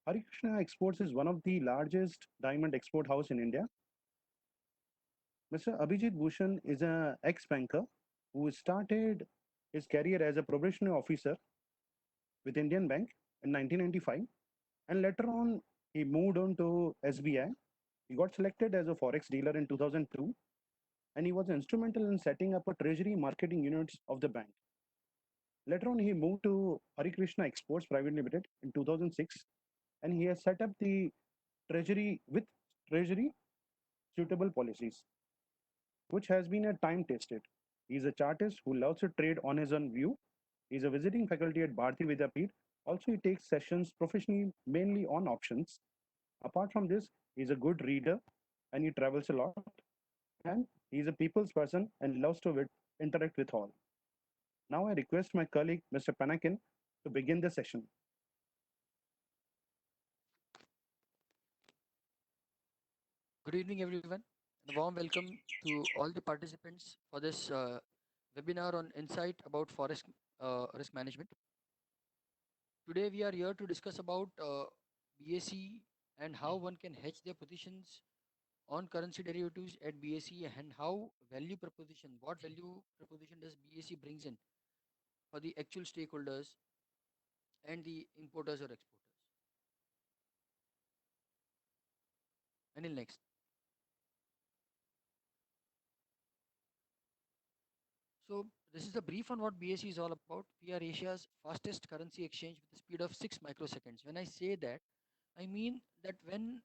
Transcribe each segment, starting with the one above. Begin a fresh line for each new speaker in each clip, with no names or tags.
Harikrishna Exports is one of the largest diamond export house in India. Mr. Abhijit Bhushan is an ex-banker who started his career as a probationary officer with Indian Bank in 1995, and later on he moved on to SBI. He got selected as a forex dealer in 2002, and he was instrumental in setting up a treasury marketing units of the bank. Later on, he moved to Harikrishna Exports Private Limited in 2006, and he has set up the treasury with treasury suitable policies, which has been a time tested. He is a chartist who loves to trade on his own view. He is a visiting faculty at Bharati Vidyapeeth. Also, he takes sessions professionally, mainly on options. Apart from this, he is a good reader and he travels a lot. And he is a people's person and loves to interact with all. Now, I request my colleague, Mr. Panakin, to begin the session.
Good evening, everyone, and a warm welcome to all the participants for this webinar on insight about forest risk management. Today, we are here to discuss about BSE and how one can hedge their positions on currency derivatives at BSE and how what value proposition does BSE brings in for the actual stakeholders and the importers or exporters. Anil, next. So this is a brief on what BSE is all about. We are Asia's fastest currency exchange with a speed of 6 microseconds. When I say that, I mean that when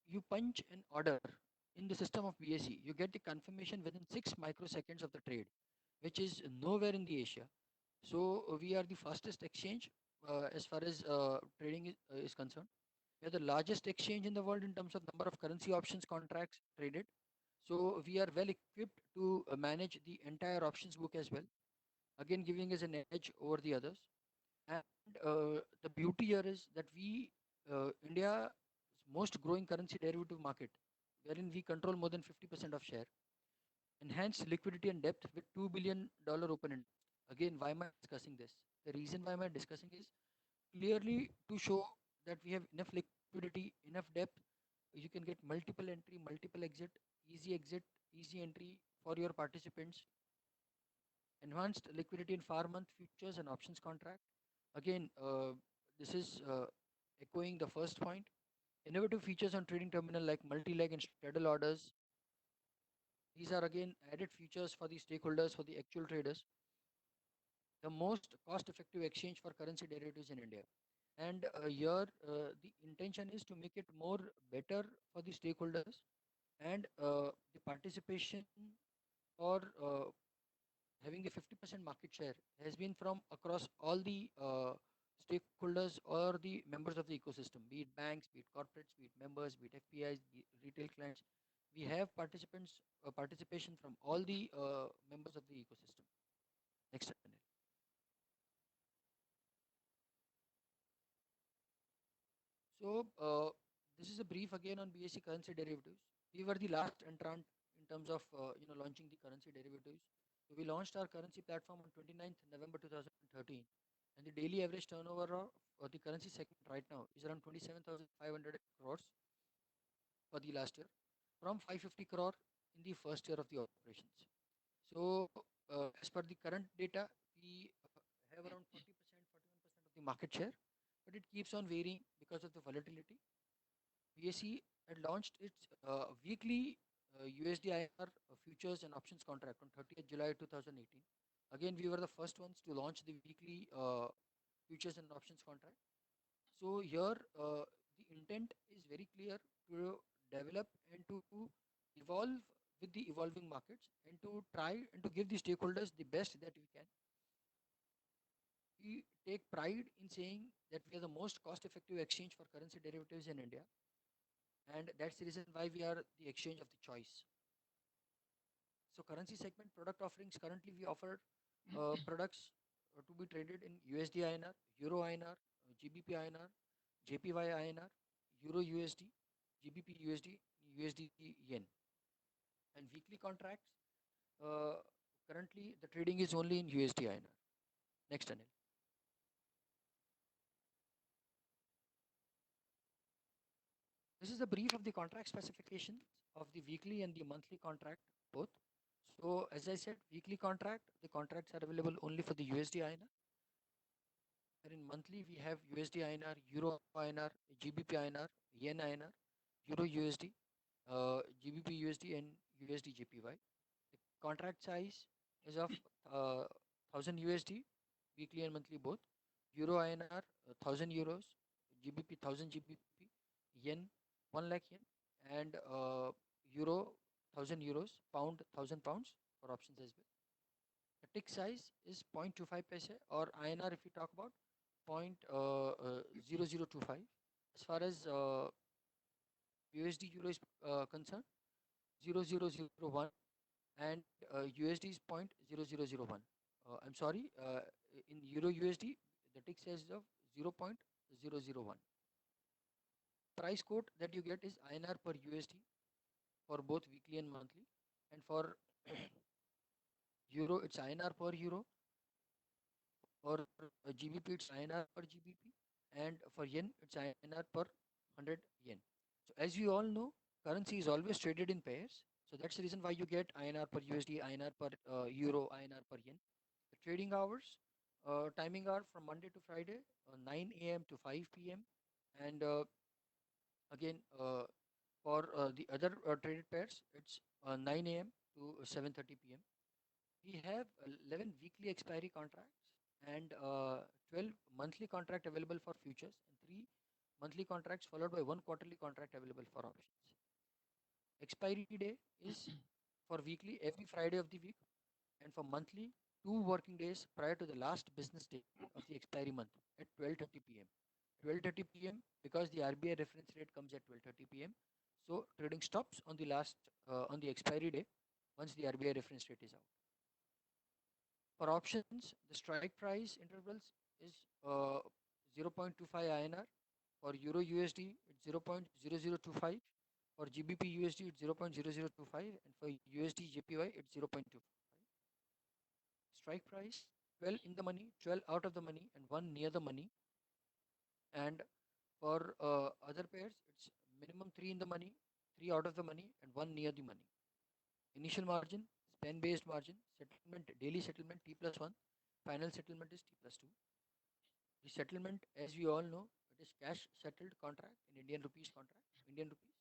you punch an order in the system of BSE, you get the confirmation within 6 microseconds of the trade, which is nowhere in the Asia. So we are the fastest exchange as far as trading is concerned. We are the largest exchange in the world in terms of number of currency options contracts traded. So we are well equipped to manage the entire options book as well, again giving us an edge over the others. And the beauty here is that India is most growing currency derivative market, wherein we control more than 50% of share, enhanced liquidity and depth with $2 billion open interest. Again, why am I discussing this? The reason why am I discussing is clearly to show that we have enough liquidity, enough depth. You can get multiple entry, multiple exit, easy entry for your participants, enhanced liquidity in far month futures and options contract. Again, this is echoing the first point. Innovative features on trading terminal like multi-leg and straddle orders. These are again added features for the stakeholders, for the actual traders. The most cost-effective exchange for currency derivatives in India. And here, the intention is to make it more better for the stakeholders and the participation or having the 50% market share has been from across all the stakeholders or the members of the ecosystem, be it banks, be it corporates, be it members, be it FPIs, be it retail clients. We have participation from all the members of the ecosystem. Next channel. So this is a brief again on BSE currency derivatives. We were the last entrant in terms of launching the currency derivatives. So we launched our currency platform on 29th November 2013, and the daily average turnover of the currency segment right now is around 27,500 crores for the last year, from 550 crore in the first year of the operations. So as per the current data, we have around 40%, 41% of the market share, but it keeps on varying because of the volatility. BSE had launched its weekly USD INR futures and options contract on 30th July 2018. Again, we were the first ones to launch the weekly futures and options contract. So here, the intent is very clear to develop and to evolve with the evolving markets and to try and to give the stakeholders the best that we can. We take pride in saying that we are the most cost-effective exchange for currency derivatives in India, and that's the reason why we are the exchange of the choice. So currency segment product offerings, currently we offer products to be traded in USD INR, Euro INR, GBP INR, JPY INR, Euro USD, GBP USD, USD Yen, and weekly contracts. Uh, Currently the trading is only in USD INR. Next, Anil. This is the brief of the contract specifications of the weekly and the monthly contract both. So as I said, weekly contract, the contracts are available only for the USD INR. In monthly, we have USD INR, Euro INR, GBP INR, Yen INR, Euro USD, GBP USD, and USD JPY. The contract size is of 1000 USD, weekly and monthly both. Euro INR 1000 euros, GBP 1000 GBP, Yen 1 lakh yen, and Euro 1000 euros, Pound 1000 pounds for options as well. The tick size is 0.25 paise, or INR if we talk about 0.0025. As far as USD Euro is concerned, 0001, and USD is 0.0001. I'm sorry, in Euro USD, the tick size is of 0.001. Price quote that you get is INR per USD for both weekly and monthly, and for Euro it's INR per Euro, for GBP it's INR per GBP, and for Yen it's INR per 100 Yen. So as you all know, currency is always traded in pairs. So that's the reason why you get INR per USD, INR per Euro, INR per Yen. The trading hours, timing are from Monday to Friday, 9 a.m. to 5 p.m. And again, for the other traded pairs, it's 9 a.m. to 7:30 p.m. We have 11 weekly expiry contracts and 12 monthly contract available for futures, and 3 monthly contracts followed by 1 quarterly contract available for options. Expiry day is for weekly every Friday of the week, and for monthly 2 working days prior to the last business day of the expiry month at 12:30 p.m. 12:30 p.m. because the RBI reference rate comes at 12:30 p.m. So trading stops on the last on the expiry day once the RBI reference rate is out. For options, the strike price intervals is 0.25 INR. For Euro USD, it's 0.0025. For GBP USD, it's 0.0025. And for USD JPY, it's 0.25. Strike price 12 in the money, 12 out of the money, and 1 near the money. And for other pairs, it's minimum 3 in the money, 3 out of the money, and 1 near the money. Initial margin, span based margin, settlement, daily settlement T plus 1, final settlement is T plus 2. The settlement, as we all know, it is cash settled contract in Indian rupees contract, Indian rupees.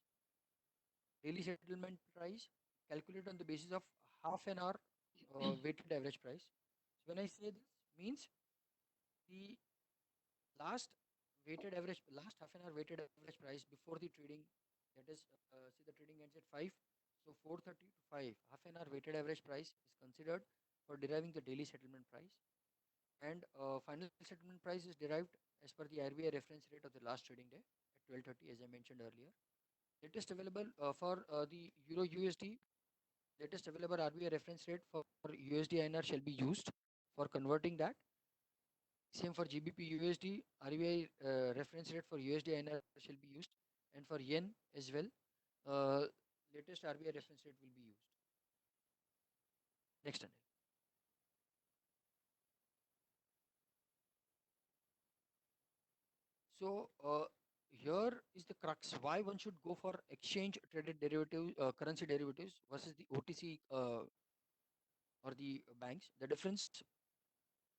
Daily settlement price calculated on the basis of half an hour weighted average price. So when I say this, means the last last half an hour weighted average price before the trading, that is, see the trading ends at 5. So 4:30 to 5, half an hour weighted average price is considered for deriving the daily settlement price. And final settlement price is derived as per the RBI reference rate of the last trading day at 12:30, as I mentioned earlier. Latest available for the Euro USD, latest available RBI reference rate for USD INR shall be used for converting that. Same for GBP USD, RBI reference rate for USD INR shall be used, and for Yen as well, uh, latest RBI reference rate will be used. Next, Anil. So here is the crux why one should go for exchange traded derivative currency derivatives versus the OTC or the banks. The difference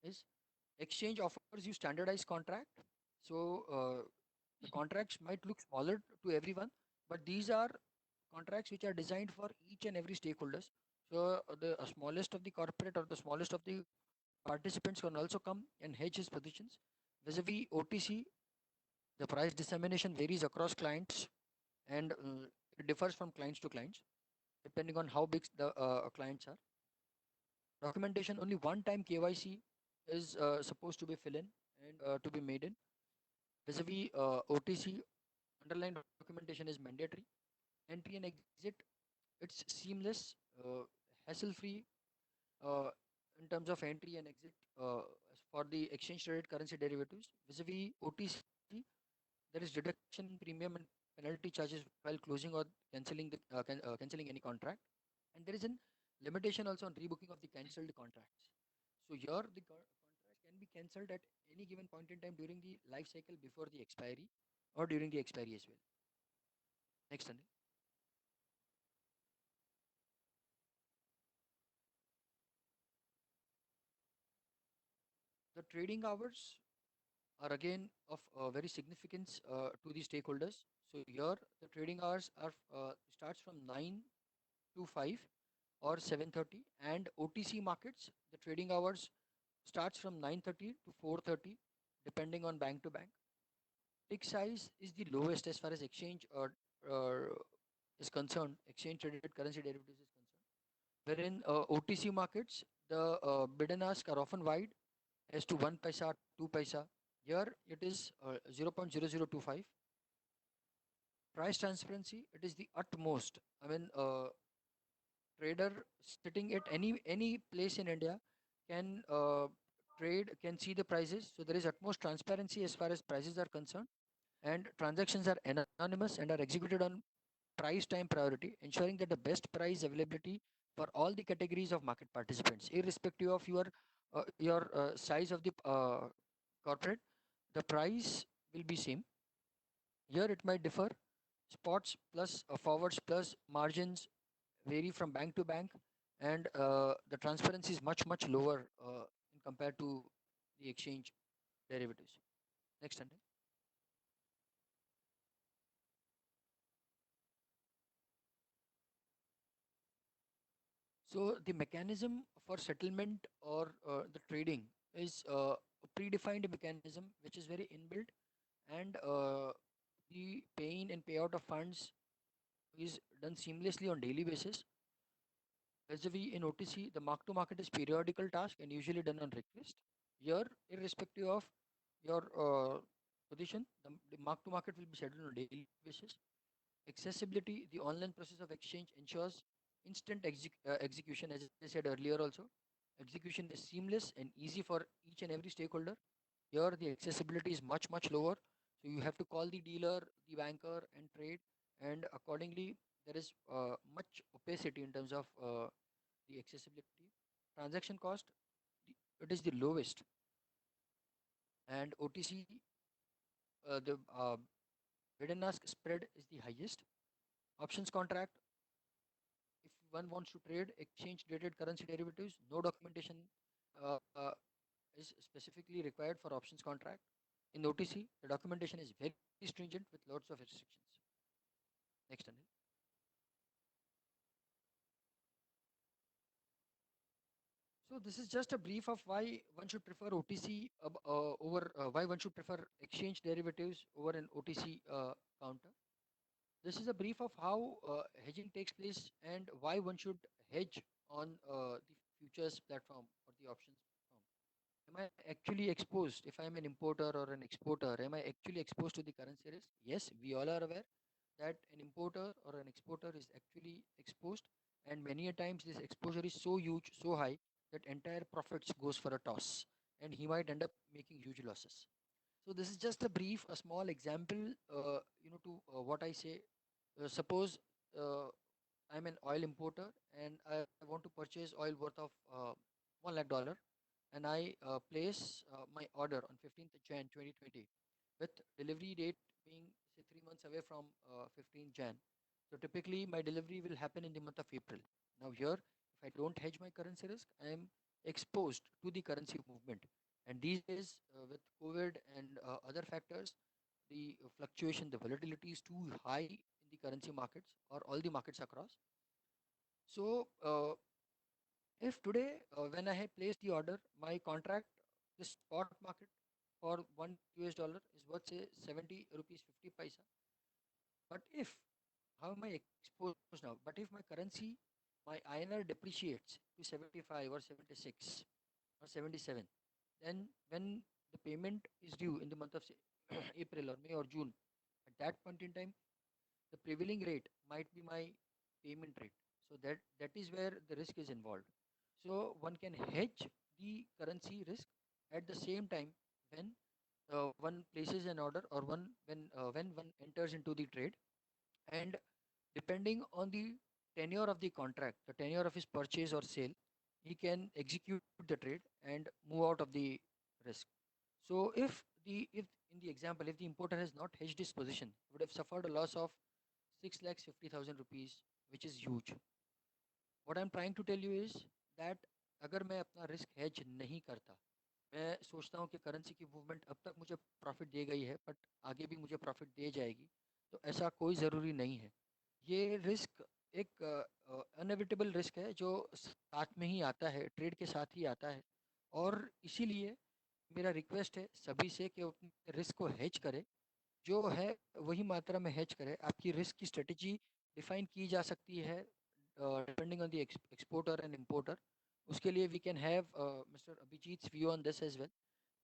is exchange offers you standardized contract. So the contracts might look smaller to everyone, but these are contracts which are designed for each and every stakeholders. So the smallest of the corporate or the smallest of the participants can also come and hedge his positions. Vis-a-vis OTC, the price dissemination varies across clients, and it differs from clients to clients depending on how big the clients are. Documentation, only one time KYC is supposed to be fill in and to be made in. Vis-a-vis OTC, underlying documentation is mandatory. Entry and exit, it's seamless, hassle free uh, in terms of entry and exit for the exchange traded currency derivatives. Vis-a-vis OTC, there is deduction in premium and penalty charges while closing or cancelling cancelling any contract, and there is a limitation also on rebooking of the cancelled contracts. So here the contract can be cancelled at any given point in time during the life cycle before the expiry or during the expiry as well. Next, Anil. The trading hours are again of very significance to the stakeholders. So here the trading hours are starts from 9 to 5 or 7:30, and OTC markets the trading hours starts from 9:30 to 4:30 depending on bank to bank. Tick size is the lowest as far as exchange is concerned, exchange traded currency derivatives is concerned, wherein OTC markets the bid and ask are often wide as to 1 paisa, 2 paisa. Here it is 0.0025. Price transparency, it is the utmost. I mean, trader sitting at any place in India can trade, can see the prices. So there is utmost transparency as far as prices are concerned, and transactions are anonymous and are executed on price time priority, ensuring that the best price availability for all the categories of market participants, irrespective of your size of the corporate, the price will be same. Here it might differ. Spots plus forwards plus margins vary from bank to bank, and the transparency is much lower in compared to the exchange derivatives. Next, Anil. So the mechanism for settlement or the trading is a predefined mechanism which is very inbuilt, and the paying and payout of funds is done seamlessly on daily basis. Vis-a-vis in OTC, the mark to market is periodical task and usually done on request. Here, irrespective of your position, the mark to market will be settled on a daily basis. Accessibility, the online process of exchange ensures instant execution, as I said earlier also. Execution is seamless and easy for each and every stakeholder. Here, the accessibility is much lower. So you have to call the dealer, the banker, and trade, and accordingly, there is much opacity in terms of the accessibility. Transaction cost, it is the lowest, and OTC, the bid and ask spread is the highest. Options contract, if one wants to trade exchange traded currency derivatives, no documentation uh, uh, is specifically required for options contract. In OTC, the documentation is very stringent with lots of restrictions. Next, Anil. So this is just a brief of why one should prefer OTC over why one should prefer exchange derivatives over an OTC counter. This is a brief of how hedging takes place and why one should hedge on the futures platform or the options platform. Am I actually exposed? If I am an importer or an exporter, am I actually exposed to the currency risk? Yes, we all are aware that an importer or an exporter is actually exposed, and many a times this exposure is so huge, so high that entire profits goes for a toss, and he might end up making huge losses. So this is just a brief, a small example, to what I say. Suppose uh, I'm an oil importer and I want to purchase oil worth of $1 lakh, and I place my order on 15th Jan 2020 with delivery date being say 3 months away from 15th Jan. So typically my delivery will happen in the month of April. Now here, if I don't hedge my currency risk, I am exposed to the currency movement. And these days, with COVID and other factors, the fluctuation, the volatility is too high in the currency markets or all the markets across. So, if today, when I have placed the order, my contract, the spot market for $1 is worth say 70 rupees 50 paisa. But if, how am I exposed now? But if my currency, my INR depreciates to 75 or 76 or 77, then when the payment is due in the month of say, April or May or June, at that point in time, the prevailing rate might be my payment rate. So that is where the risk is involved. So one can hedge the currency risk at the same time when one places an order, or one when one enters into the trade, and depending on the tenure of the contract, the tenure of his purchase or sale, he can execute the trade and move out of the risk. So if in the example, if the importer has not hedged his position, he would have suffered a loss of 6 lakhs 50,000 rupees, which is huge. What I'm trying to tell you is that अगर मैं अपना risk hedge नहीं करता, मैं सोचता हूँ कि currency की मूवमेंट अब तक मुझे प्रॉफिट दे गई है बट आगे भी मुझे प्रॉफिट दे जाएगी, तो ऐसा कोई ज़रूरी नहीं है। ये रिस्क एक अनएविटेबल रिस्क है जो साथ में ही आता है, ट्रेड के साथ ही आता है। और इसीलिए मेरा रिक्वेस्ट है सभी से कि अपने रिस्क को हेज करें, जो है वही मात्रा में हेज करें। आपकी रिस्क की स्ट्रेटजी डिफाइन की जा सकती है depending on the exporter and importer. उसके लिए we can have mister Abhijit view on this as well,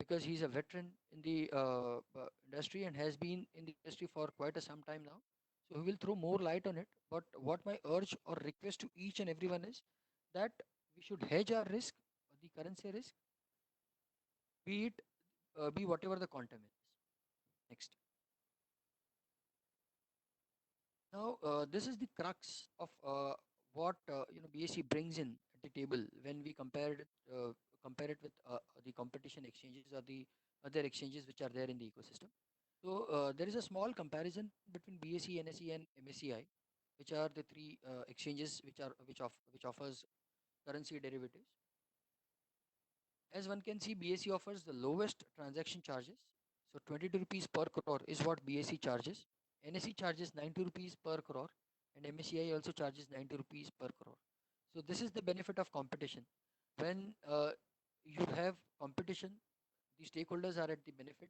because he's a veteran in the industry and has been in the industry for quite a some time now. So he will throw more light on it. But what my urge or request to each and everyone is that we should hedge our risk, the currency risk, be it be whatever the quantum is. Next. Now, this is the crux of what BSE brings in at the table when we compare it with the competition exchanges or the other exchanges which are there in the ecosystem. So there is a small comparison between BSE, NSE, and MSCI, which are the three exchanges which offers currency derivatives. As one can see, BSE offers the lowest transaction charges. So 22 rupees per crore is what BSE charges. NSE charges 90 rupees per crore, and MSCI also charges 90 rupees per crore. So this is the benefit of competition. When you have competition, the stakeholders are at the benefit.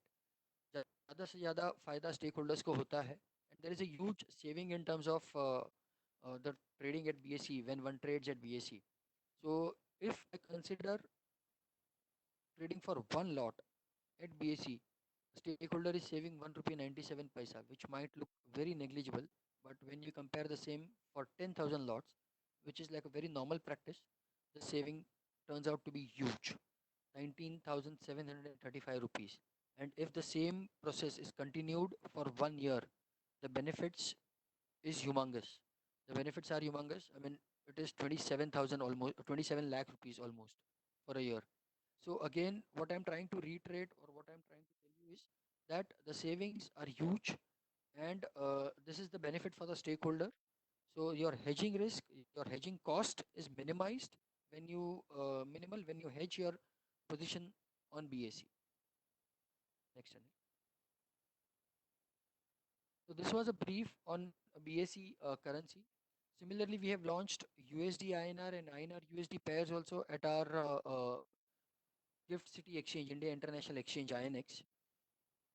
ज़्यादा से ज़्यादा फायदा stakeholders को होता है, and there is a huge saving in terms of the trading at BSE when one trades at BSE. So if I consider trading for one lot at BSE, stakeholder is saving 1 rupee 97 paisa, which might look very negligible, but when you compare the same for 10,000 lots, which is like a very normal practice, the saving turns out to be huge, 19,735 rupees. And if the same process is continued for 1 year, the benefits is humongous. The benefits are humongous. I mean, it is 27,000 almost, 27 lakh rupees almost for a year. So again, what I'm trying to reiterate or what I'm trying to tell you is that the savings are huge, and this is the benefit for the stakeholder. So your hedging risk, your hedging cost is minimized when you minimal when you hedge your position on BSE. Next, Anil. So this was a brief on BSE currency. Similarly, we have launched USD INR and INR USD pairs also at our Gift City Exchange, India International Exchange INX.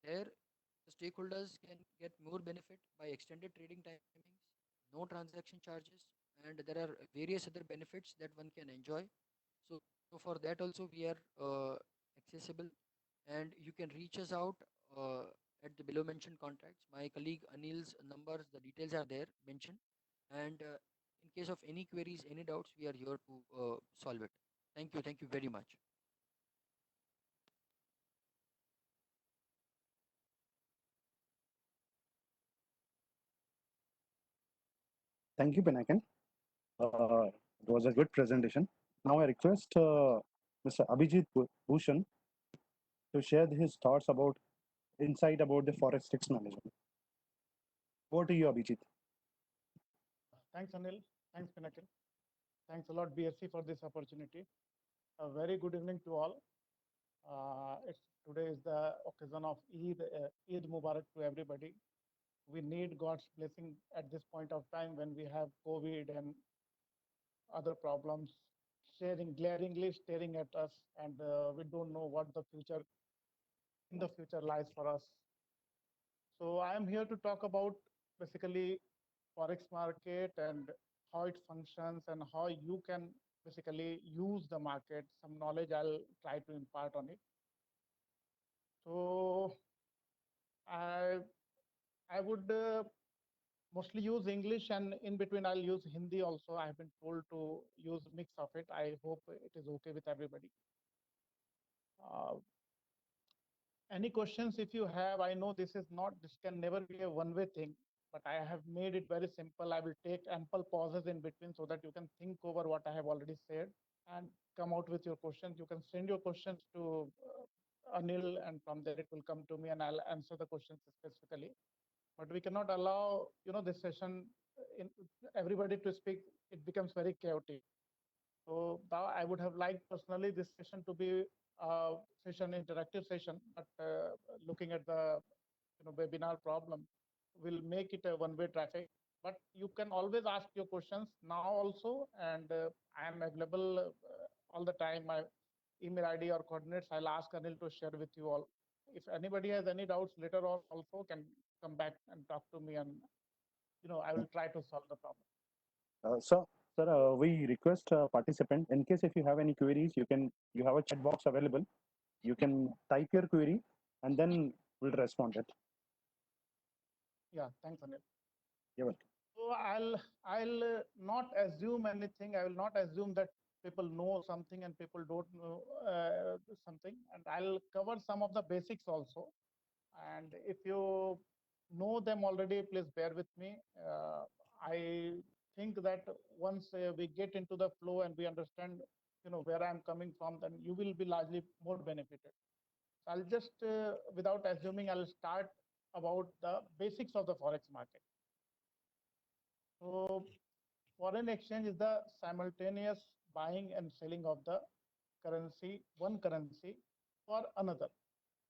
There, the stakeholders can get more benefit by extended trading timings, no transaction charges, and there are various other benefits that one can enjoy. So for that also we are accessible, and you can reach us out at the below mentioned contacts. My colleague Anil's numbers, the details are there mentioned, and in case of any queries, any doubts, we are here to solve it. Thank you very much.
Thank you, Pinakin. It was a good presentation. Now I request Mr. Abhijit Bhushan to share his thoughts about insight about the forex risk management. Over to you, Abhijit.
Thanks, Anil. Thanks, Pinakin. Thanks a lot, BSC, for this opportunity. A very good evening to all. Today is the occasion of Eid. Eid Mubarak to everybody. We need God's blessing at this point of time when we have COVID and other problems glaringly staring at us, and we don't know what the future lies for us. So I am here to talk about basically forex market and how it functions and how you can basically use the market. Some knowledge I'll try to impart on it. So I would mostly use English, and in between I'll use Hindi also. I have been told to use mix of it. I hope it is okay with everybody. Any questions if you have? I know this can never be a one-way thing, but I have made it very simple. I will take ample pauses in between so that you can think over what I have already said and come out with your questions. You can send your questions to Anil, and from there it will come to me and I'll answer the questions specifically. but we cannot allow, this session in everybody to speak. It becomes very chaotic. So now I would have liked personally this session to be a session, interactive session, but looking at the webinar problem, will make it a one-way traffic. But you can always ask your questions now also, and I am available all the time. My email ID or coordinates, I'll ask Anil to share with you all. If anybody has any doubts later on, also can come back and talk to me, and I will try to solve the problem.
Sir, we request participant in case if you have any queries, you have a chat box available. You can type your query and then we'll respond it.
Yeah, thanks, Anil.
You're welcome.
So I'll not assume anything. I will not assume that people know something and people don't know something. And I'll cover some of the basics also. And if you know them already, please bear with me. I think that once we get into the flow and we understand, where I'm coming from, then you will be largely more benefited. So I'll just, without assuming, I'll start about the basics of the Forex market. So foreign exchange is the simultaneous buying and selling of the currency, one currency for another.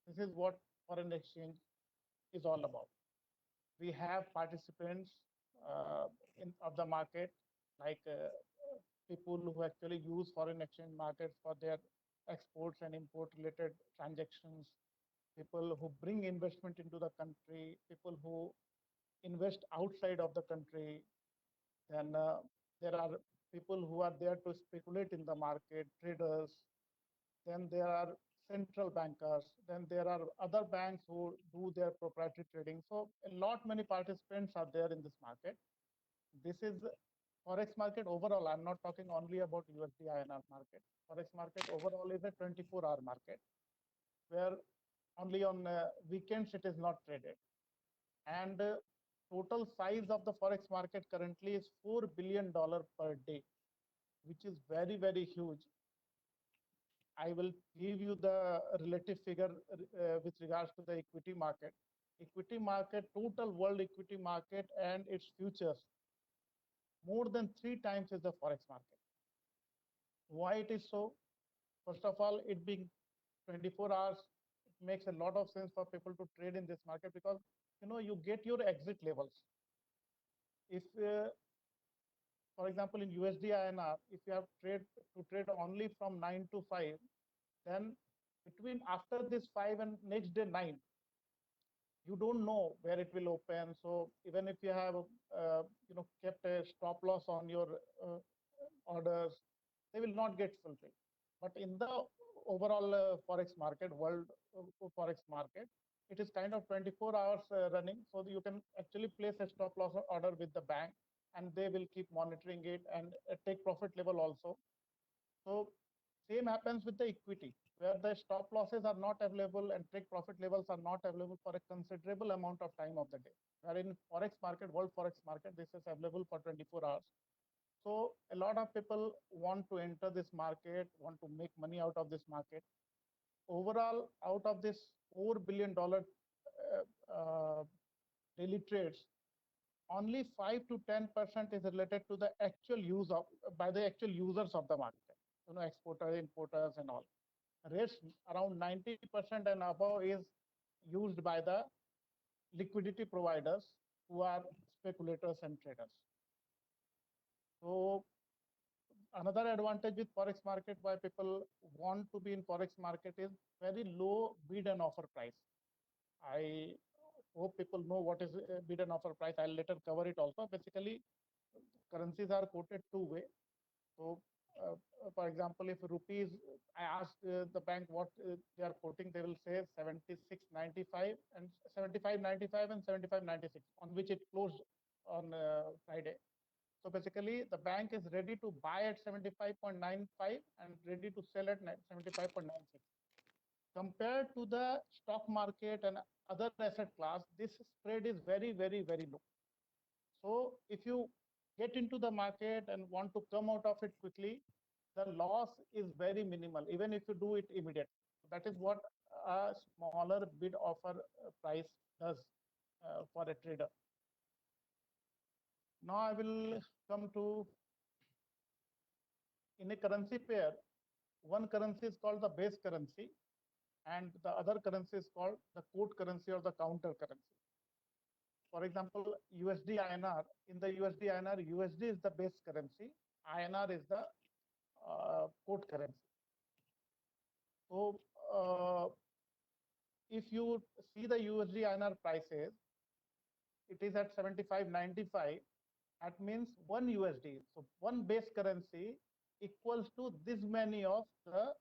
This is what foreign exchange is all about. We have participants of the market, like people who actually use foreign exchange markets for their exports and import related transactions, people who bring investment into the country, people who invest outside of the country. Then there are people who are there to speculate in the market, traders. Then there are central bankers. Then there are other banks who do their proprietary trading. So a lot many participants are there in this market. This is Forex market overall. I'm not talking only about USD INR market. Forex market overall is a 24-hour market where only on weekends it is not traded. And total size of the Forex market currently is $4 billion per day, which is very, very huge. I will give you the relative figure with regards to the equity market. Equity market, total world equity market and its futures, more than 3 times is the Forex market. Why it is so? First of all, it being 24 hours, it makes a lot of sense for people to trade in this market because you get your exit levels. If for example, in USD INR, if you have to trade only from 9 to 5, then between after this 5 and next day 9, you don't know where it will open. So even if you have kept a stop loss on your orders, they will not get fulfilled. But in the overall Forex market, world Forex market, it is kind of 24 hours running. So you can actually place a stop loss order with the bank and they will keep monitoring it and take profit level also. So same happens with the equity, where the stop losses are not available and take profit levels are not available for a considerable amount of time of the day. Where in Forex market, world Forex market, this is available for 24 hours. So a lot of people want to enter this market, want to make money out of this market. Overall, out of this $4 billion daily trades, only 5 to 10% is related to the actual use of by the actual users of the market, exporters, importers, and all. Rest around 90% and above is used by the liquidity providers who are speculators and traders. So another advantage with Forex market, why people want to be in Forex market, is very low bid and offer price. I hope people know what is bid and offer price. I'll later cover it also. Basically, currencies are quoted two-way. So, for example, if rupees, I asked the bank what they are quoting, they will say 76.95 and 75.95 and 75.96, on which it closed on Friday. So basically, the bank is ready to buy at 75.95 and ready to sell at 75.96. Compared to the stock market and other asset class, this spread is very, very, very low. So if you get into the market and want to come out of it quickly, the loss is very minimal, even if you do it immediately. That is what a smaller bid offer price does for a trader. Now I will come to, in a currency pair, one currency is called the base currency and the other currency is called the quote currency or the counter currency. For example, USD INR, in the USD INR, USD is the base currency, INR is the quote currency. So if you see the USD INR prices, it is at 75.95. That means one USD. So one base currency equals to this many of the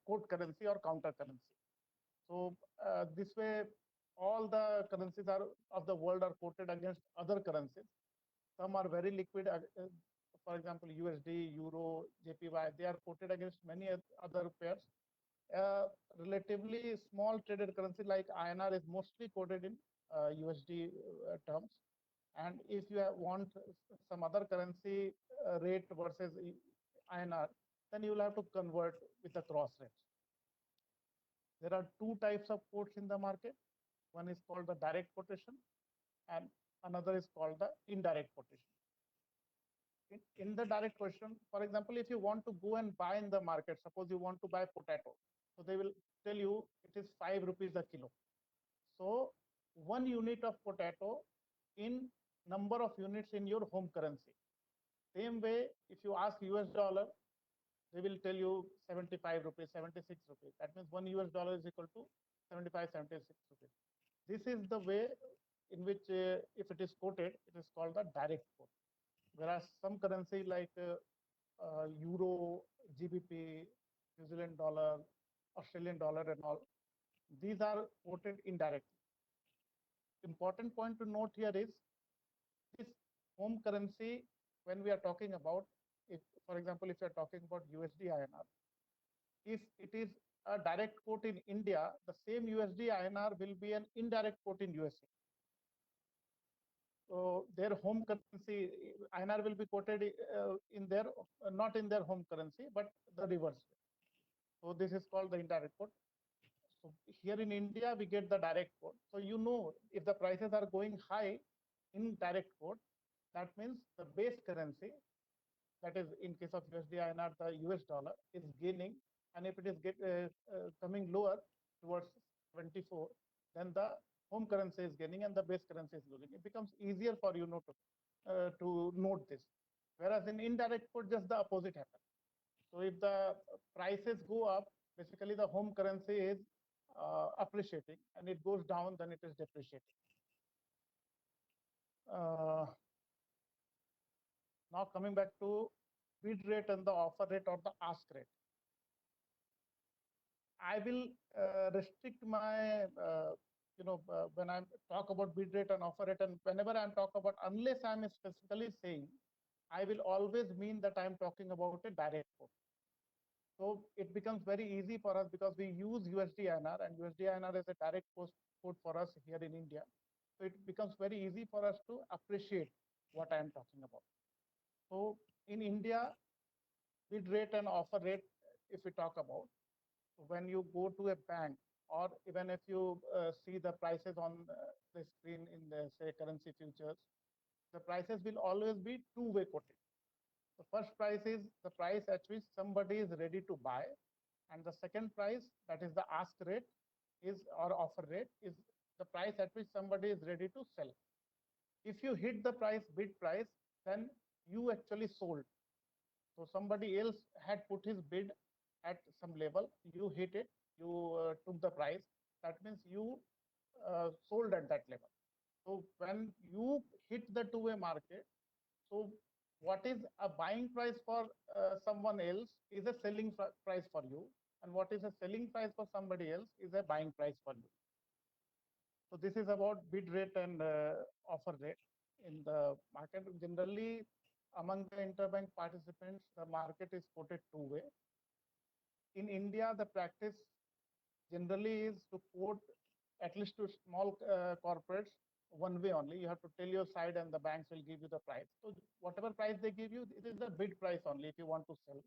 quote currency or counter currency. So this way, all the currencies are of the world are quoted against other currencies. Some are very liquid. For example, USD, Euro, JPY, they are quoted against many other pairs. Relatively small traded currency like INR is mostly quoted in USD terms. And if you want some other currency rate versus INR, then you will have to convert with the cross rates. There are two types of quotes in the market. One is called the direct quotation and another is called the indirect quotation. In the direct quotation, for example, if you want to go and buy in the market, suppose you want to buy potato, so they will tell you it is 5 rupees a kilo. So 1 unit of potato in number of units in your home currency. Same way, if you ask US dollar, they will tell you 75 rupees, 76 rupees. That means 1 US dollar is equal to 75, 76 rupees. This is the way in which, if it is quoted, it is called the direct quote. Whereas some currency like Euro, GBP, New Zealand dollar, Australian dollar and all, these are quoted indirectly. Important point to note here is this home currency, when we are talking about, if, for example, if you are talking about USD INR, if it is a direct quote in India, the same USD INR will be an indirect quote in USA. So their home currency, INR will be quoted in their, not in their home currency, but the reverse way. So this is called the indirect quote. So here in India, we get the direct quote. So you know, if the prices are going high in direct quote, that means the base currency, that is in case of USD INR, the US dollar is gaining. And if it is coming lower towards 24, then the home currency is gaining and the base currency is losing. It becomes easier for you to note this. Whereas in indirect quote, just the opposite happens. So if the prices go up, basically the home currency is appreciating, and it goes down, then it is depreciating. Now coming back to bid rate and the offer rate or the ask rate. I will restrict my, when I talk about bid rate and offer rate, and whenever I'm talking about, unless I'm specifically saying, I will always mean that I'm talking about a direct quote. So it becomes very easy for us because we use USD INR, and USD INR is a direct quote for us here in India. So it becomes very easy for us to appreciate what I am talking about. So in India, bid rate and offer rate, if we talk about, when you go to a bank, or even if you see the prices on the screen in the, say, currency futures, the prices will always be two-way quoted. The first price is the price at which somebody is ready to buy, and the second price, that is the ask rate, is, or offer rate, is the price at which somebody is ready to sell. If you hit the price, bid price, then you actually sold. So somebody else had put his bid at some level, you hit it, you took the price. That means you sold at that level. So when you hit the two-way market, so what is a buying price for someone else is a selling price for you, and what is a selling price for somebody else is a buying price for you. So this is about bid rate and offer rate in the market. Generally, among the interbank participants, the market is quoted two-way. In India, the practice generally is to quote, at least to small corporates, one way only. You have to tell your side and the banks will give you the price. So whatever price they give you, it is the bid price only if you want to sell.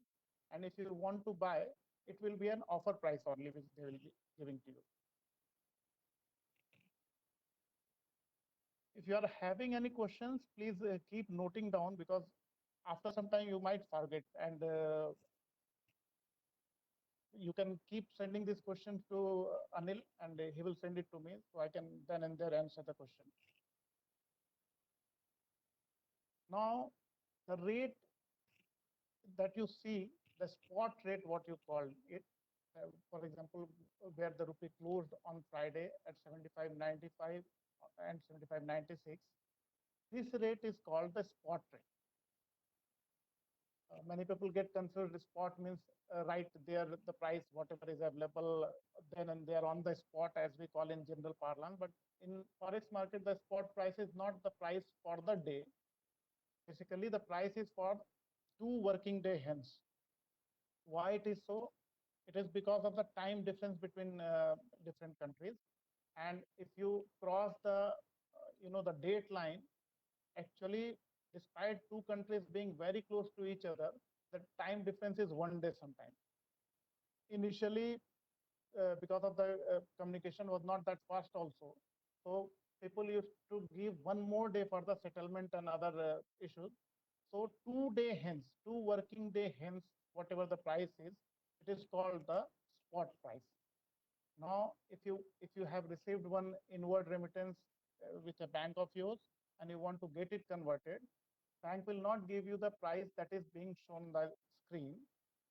And if you want to buy, it will be an offer price only which they will be giving to you. If you are having any questions, please keep noting down, because after some time you might forget, and you can keep sending this question to Anil, and he will send it to me, so I can then and there answer the question. Now, the rate that you see, the spot rate, what you call it, for example, where the rupee closed on Friday at 75.95 and 75.96, this rate is called the spot rate. Many people get confused. Spot means right there, the price, whatever is available then and there on the spot, as we call in general parlance. But in forex market, the spot price is not the price for the day. Basically, the price is for 2 working day hence. Why it is so? It is because of the time difference between different countries. And if you cross the, the date line, actually, despite two countries being very close to each other, the time difference is 1 day sometimes. Initially, because of the communication was not that fast also, so people used to give 1 more day for the settlement and other issues. So 2 day hence, 2 working day hence, whatever the price is, it is called the spot price. Now, if you have received one inward remittance with a bank of yours, and you want to get it converted, bank will not give you the price that is being shown on the screen.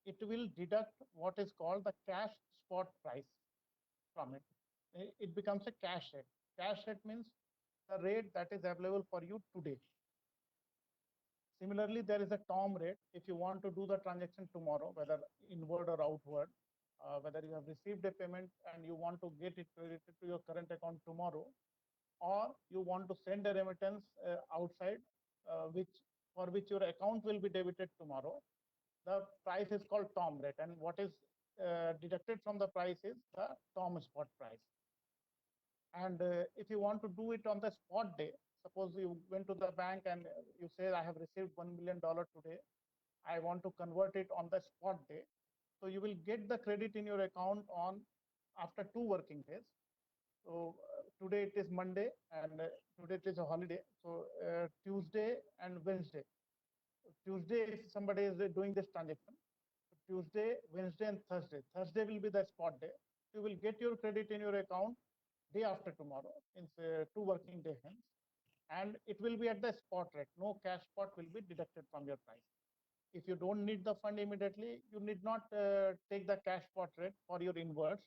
It will deduct what is called the cash spot price from it. It becomes a cash rate. Cash rate means the rate that is available for you today. Similarly, there is a TOM rate. If you want to do the transaction tomorrow, whether inward or outward, whether you have received a payment and you want to get it credited to your current account tomorrow, or you want to send a remittance outside, for which your account will be debited tomorrow, the price is called TOM rate, and what is deducted from the price is the TOM spot price. And if you want to do it on the spot day, suppose you went to the bank and you say, I have received $1 million today, I want to convert it on the spot day. So you will get the credit in your account on after 2 working days. So today it is Monday, and today it is a holiday. So Tuesday and Wednesday. Tuesday, if somebody is doing this transaction, Tuesday, Wednesday, and Thursday. Thursday will be the spot day. You will get your credit in your account day after tomorrow, means 2 working day hence, and it will be at the spot rate. No cash spot will be deducted from your price. If you don't need the fund immediately, you need not take the cash spot rate for your inwards,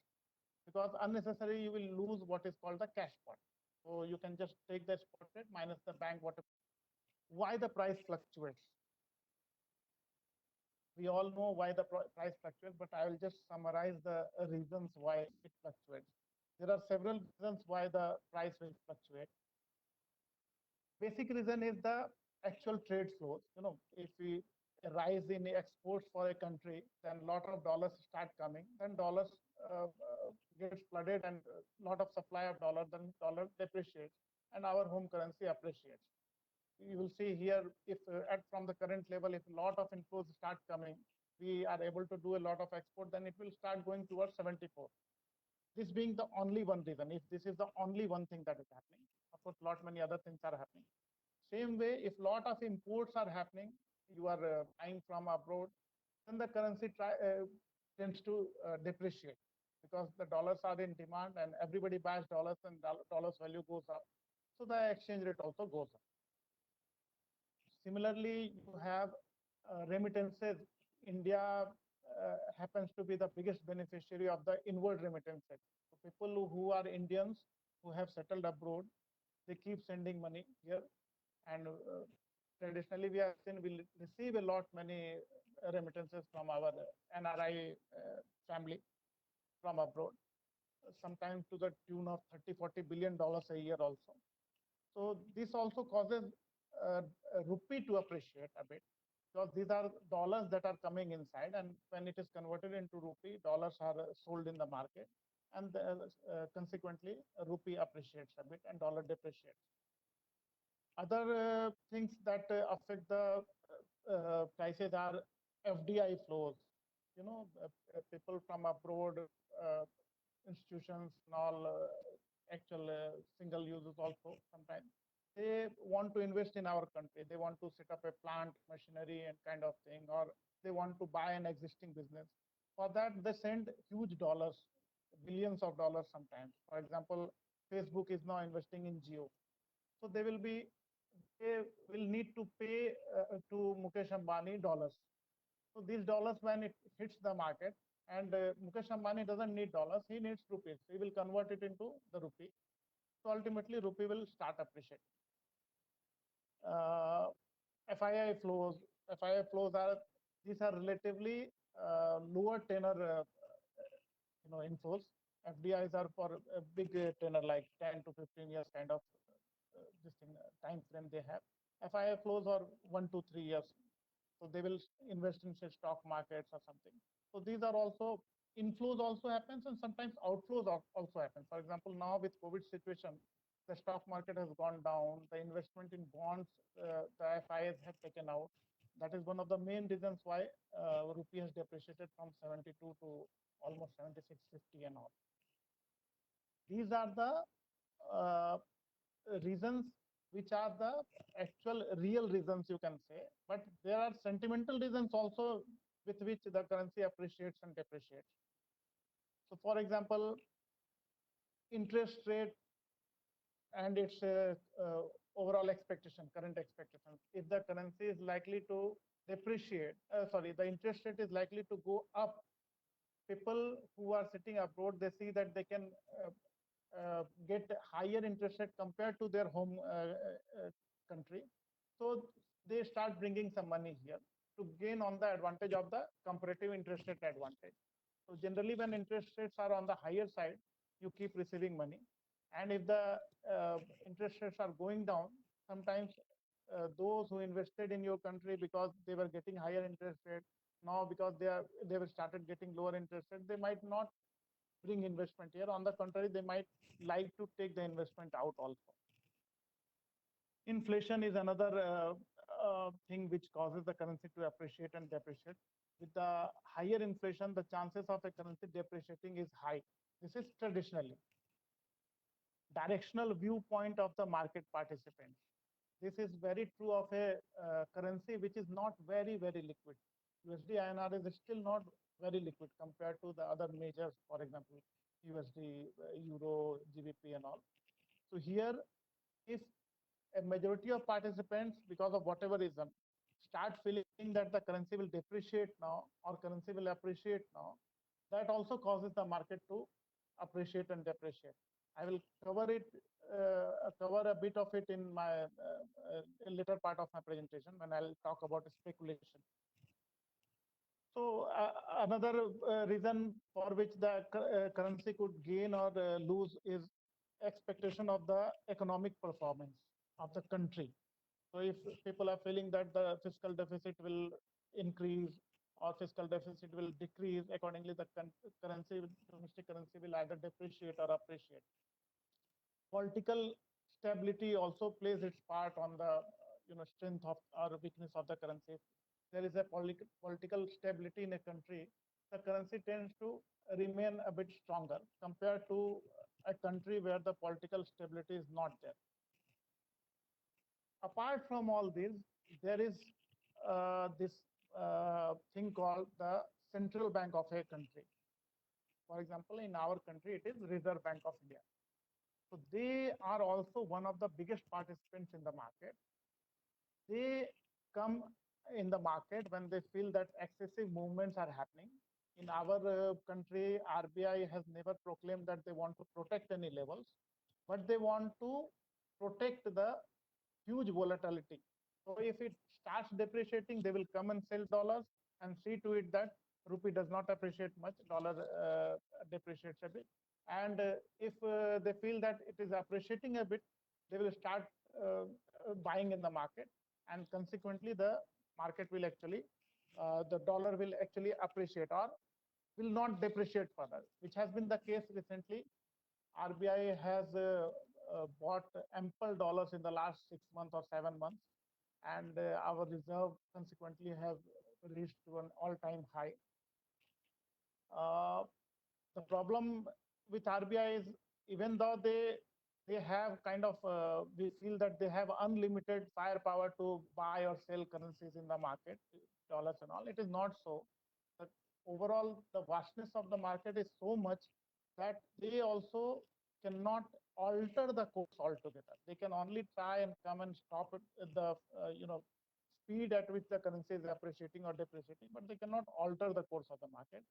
because unnecessarily you will lose what is called the cash spot. So you can just take the spot rate minus the bank whatever. Why the price fluctuates? We all know why the price fluctuates, but I will just summarize the reasons why it fluctuates. There are several reasons why the price will fluctuate. Basic reason is the actual trade flows. If we rise in exports for a country, then a lot of dollars start coming, then dollars gets flooded, and a lot of supply of dollar, then dollar depreciates and our home currency appreciates. You will see here, if from the current level, if a lot of inflows start coming, we are able to do a lot of export, then it will start going towards 74. This being the only one reason, if this is the only one thing that is happening, of course, lot many other things are happening. Same way, if lot of imports are happening, you are buying from abroad, then the currency tends to depreciate, because the dollars are in demand and everybody buys dollars, and dollars value goes up. So the exchange rate also goes up. Similarly, you have remittances. India happens to be the biggest beneficiary of the inward remittances. So people who are Indians who have settled abroad, they keep sending money here, and traditionally we have seen we receive a lot many remittances from our NRI family from abroad, sometimes to the tune of 30-40 billion dollars a year also. So this also causes rupee to appreciate a bit, because these are dollars that are coming inside, and when it is converted into rupee, dollars are sold in the market, and consequently rupee appreciates a bit and dollar depreciates. Other things that affect the prices are FDI flows. People from abroad, institutions and all, actual single users also sometimes. they want to invest in our country. They want to set up a plant, machinery, and kind of thing, or they want to buy an existing business. For that, they send huge dollars, billions of dollars sometimes. For example, Facebook is now investing in Geo. So they will need to pay to Mukesh Ambani dollars. So these dollars, when it hits the market, and Mukesh Ambani doesn't need dollars, he needs rupees. He will convert it into the rupee. So ultimately, rupee will start appreciating. Uh, FII flows are these are relatively lower tenor, inflows. FDIs are for a big tenor like 10 to 15 years kind of this thing time frame they have. FII flows are 1 to 3 years, so they will invest in say stock markets or something. So these are also inflows also happens and sometimes outflows also happen. For example, now with COVID situation, the stock market has gone down, the investment in bonds, the FIs have taken out. That is one of the main reasons why rupee has depreciated from 72 to almost 76.50 and all. These are the uh, reasons which are the actual real reasons you can say, but there are sentimental reasons also with which the currency appreciates and depreciates. So for example, interest rate and its overall expectation, current expectations. If the currency is likely to depreciate, the interest rate is likely to go up, people who are sitting abroad, they see that they can get higher interest rate compared to their home country. So they start bringing some money here to gain on the advantage of the comparative interest rate advantage. So generally, when interest rates are on the higher side, you keep receiving money. And if the interest rates are going down, sometimes those who invested in your country because they were getting higher interest rate, now because they were started getting lower interest rate, they might not bring investment here. On the contrary, they might like to take the investment out also. Inflation is another thing which causes the currency to appreciate and depreciate. With the higher inflation, the chances of a currency depreciating is high. This is traditionally directional viewpoint of the market participants. This is very true of a currency which is not very, very liquid. USD INR is still not very liquid compared to the other majors, for example, USD, Euro, GBP and all. So here, if a majority of participants, because of whatever reason, start feeling that the currency will depreciate now or currency will appreciate now, that also causes the market to appreciate and depreciate. I will cover a bit of it in my later part of my presentation when I'll talk about speculation. So another reason for which the currency could gain or lose is expectation of the economic performance of the country. So if people are feeling that the fiscal deficit will increase or fiscal deficit will decrease, accordingly the domestic currency will either depreciate or appreciate. Political stability also plays its part on the strength of or weakness of the currency. There is a political stability in a country, the currency tends to remain a bit stronger compared to a country where the political stability is not there. Apart from all this, there is this thing called the central bank of a country. For example, in our country, it is Reserve Bank of India. So they are also one of the biggest participants in the market. They come in the market when they feel that excessive movements are happening. In our country, RBI has never proclaimed that they want to protect any levels, but they want to protect the huge volatility. So if it starts depreciating, they will come and sell dollars and see to it that rupee does not appreciate much, dollar depreciates a bit. And if they feel that it is appreciating a bit, they will start buying in the market, and consequently the market will actually, the dollar will actually appreciate or will not depreciate further, which has been the case recently. RBI has bought ample dollars in the last 6 months or 7 months, and our reserve consequently have reached to an all-time high. The problem with RBI is even though they they have kind of, we feel that they have unlimited firepower to buy or sell currencies in the market, dollars and all. It is not so. But overall, the vastness of the market is so much that they also cannot alter the course altogether. They can only try and come and stop it at the speed at which the currency is appreciating or depreciating, but they cannot alter the course of the market.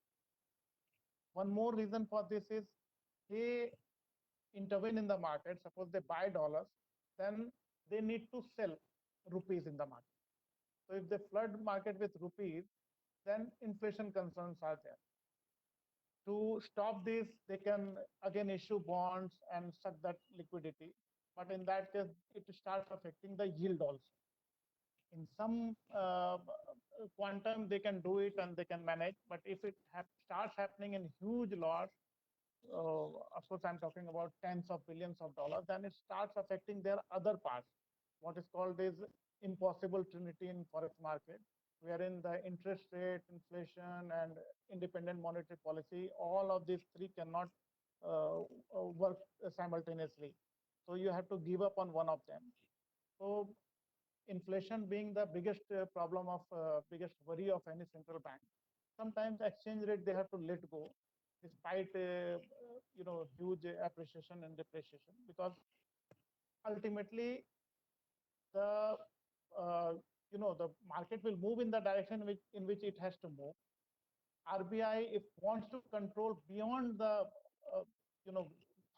One more reason for this is they intervene in the market. Suppose they buy dollars, then they need to sell rupees in the market. So if they flood market with rupees, then inflation concerns are there. To stop this, they can again issue bonds and suck that liquidity. But in that case, it starts affecting the yield also. In some quantum, they can do it and they can manage. But if it starts happening in huge loss, of course, I'm talking about tens of billions of dollars, then it starts affecting their other parts. What is called is impossible trinity in forex market, wherein the interest rate, inflation, and independent monetary policy, all of these three cannot work simultaneously. So you have to give up on one of them. So inflation being the biggest problem of biggest worry of any central bank. Sometimes exchange rate they have to let go, despite huge appreciation and depreciation, because ultimately the the market will move in the direction in which it has to move. RBI, if wants to control beyond the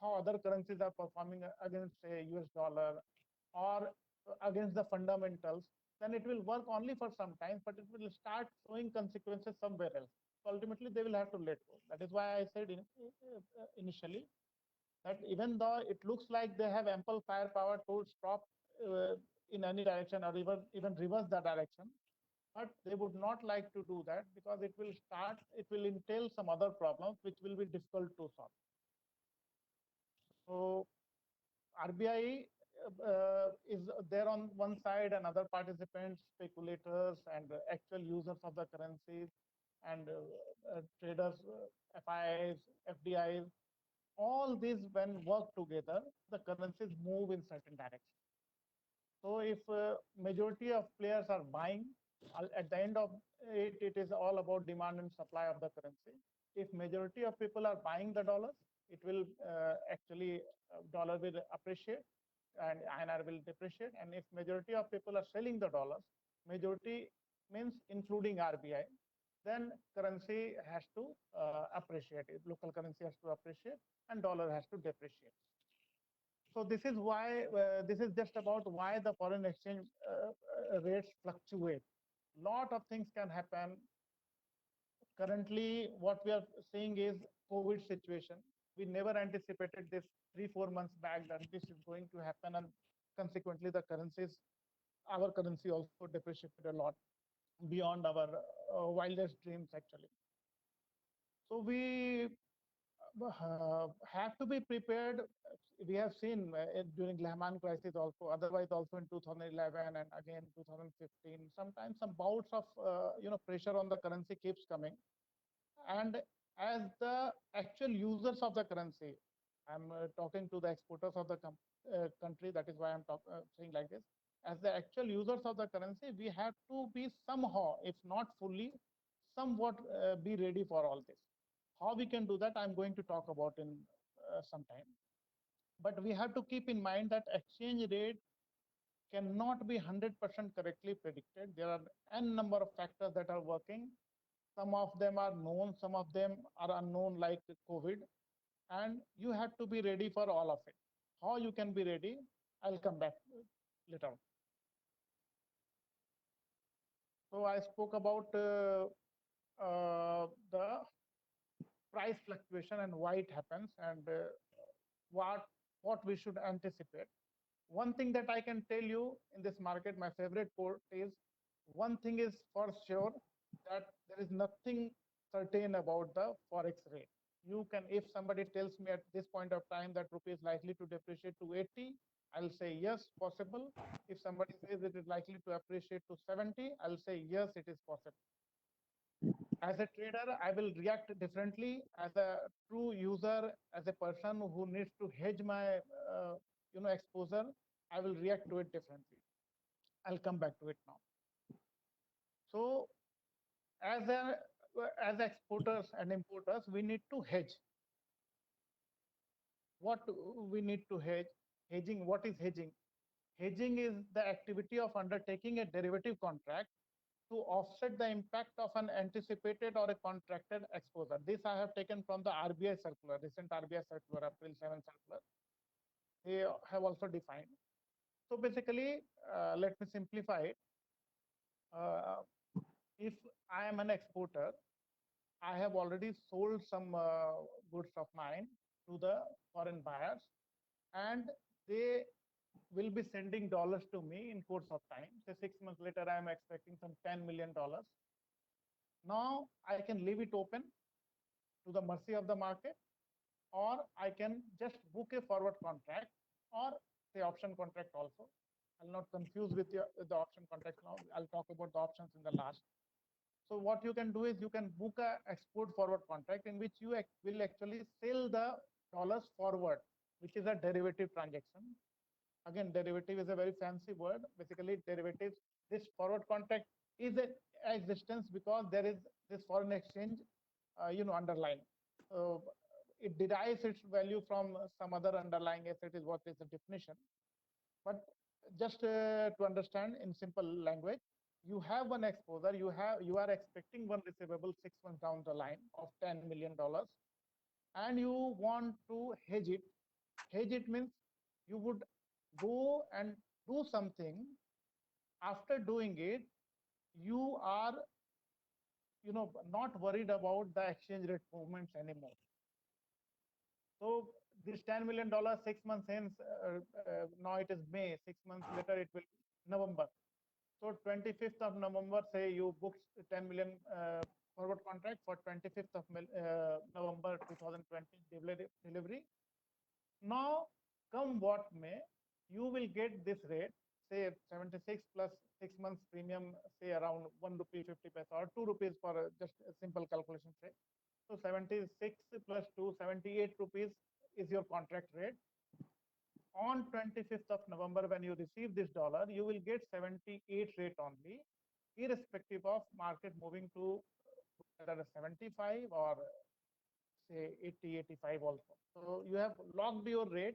how other currencies are performing against say US dollar or against the fundamentals, then it will work only for some time, but it will start showing consequences somewhere else. So ultimately, they will have to let go. That is why I said initially that even though it looks like they have ample firepower to stop in any direction or even reverse the direction, but they would not like to do that because it will entail some other problems which will be difficult to solve. So RBI is there on one side, and other participants, speculators, and actual users of the currencies, and traders, FIIs, FDIs. All these, when work together, the currencies move in certain directions. So if majority of players are buying, at the end of it, it is all about demand and supply of the currency. If majority of people are buying the dollars, it will actually dollar will appreciate and INR will depreciate. And if majority of people are selling the dollars, majority means including RBI, then currency has to appreciate. Local currency has to appreciate and dollar has to depreciate. So this is why this is just about why the foreign exchange rates fluctuate. Lot of things can happen. Currently, what we are seeing is COVID situation. We never anticipated this 3-4 months back that this is going to happen, and consequently, the currencies, our currency also depreciated a lot beyond our wildest dreams, actually. So we have to be prepared. We have seen during Lehman crisis also, otherwise also in 2011 and again 2015. Sometimes some bouts of pressure on the currency keeps coming, and as the actual users of the currency, I'm talking to the exporters of the country. That is why I'm saying like this. As the actual users of the currency, we have to be somehow, if not fully, somewhat be ready for all this. How we can do that, I'm going to talk about in some time. But we have to keep in mind that exchange rate cannot be 100% correctly predicted. There are n number of factors that are working. Some of them are known, some of them are unknown, like COVID. And you have to be ready for all of it. How you can be ready, I'll come back later on. So I spoke about the price fluctuation and why it happens, and what we should anticipate. One thing that I can tell you in this market, my favorite quote is, one thing is for sure, that there is nothing certain about the forex rate. You can, if somebody tells me at this point of time that rupee is likely to depreciate to 80, I'll say yes, possible. If somebody says it is likely to appreciate to 70, I'll say yes, it is possible. As a trader, I will react differently. As a true user, as a person who needs to hedge my exposure, I will react to it differently. I'll come back to it now. So as a as exporters and importers, we need to hedge. What we need to hedge? Hedging. What is hedging? Hedging is the activity of undertaking a derivative contract to offset the impact of an anticipated or a contracted exposure. This I have taken from the RBI circular, recent RBI circular, April 7 circular. They have also defined. So basically, let me simplify it. Uh, if I am an exporter, I have already sold some goods of mine to the foreign buyers, and they will be sending dollars to me in course of time. Say 6 months later, I am expecting some $10 million. Now I can leave it open to the mercy of the market, or I can just book a forward contract or say option contract also. I'll not confuse with the option contract now. I'll talk about the options in the last. So what you can do is you can book a export forward contract in which you will actually sell the dollars forward, which is a derivative transaction. Again, derivative is a very fancy word. Basically, derivatives, this forward contract is in existence because there is this foreign exchange, underlying. It derives its value from some other underlying asset is what is the definition. But just to understand in simple language, you have one exposure, you are expecting one receivable 6 months down the line of $10 million, and you want to hedge it. Hedge it means you would go and do something. After doing it, you are not worried about the exchange rate movements anymore. So this $10 million 6 months hence, now it is May, 6 months later it will be November. So 25th of November, say you booked 10 million forward contract for 25th of November 2020 delivery. Now, come what may, you will get this rate, say 76 plus 6 months premium, say around 1 rupee 50 paisa or 2 rupees for just a simple calculation, say. So 76 plus 2, 78 rupees is your contract rate. On 25th of November, when you receive this dollar, you will get 78 rate only, irrespective of market moving to whether 75 or say 80, 85 also. So you have locked your rate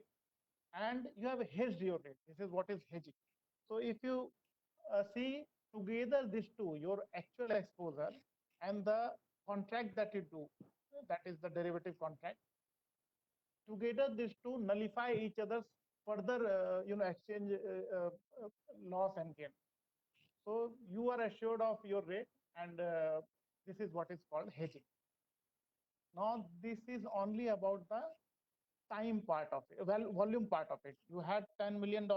and you have hedged your rate. This is what is hedging. So if you see together these two, your actual exposure and the contract that you do, that is the derivative contract, together these two nullify each other's further exchange loss and gain. So you are assured of your rate, and this is what is called hedging. Now this is only about the time part of it, well, volume part of it. You had $10 million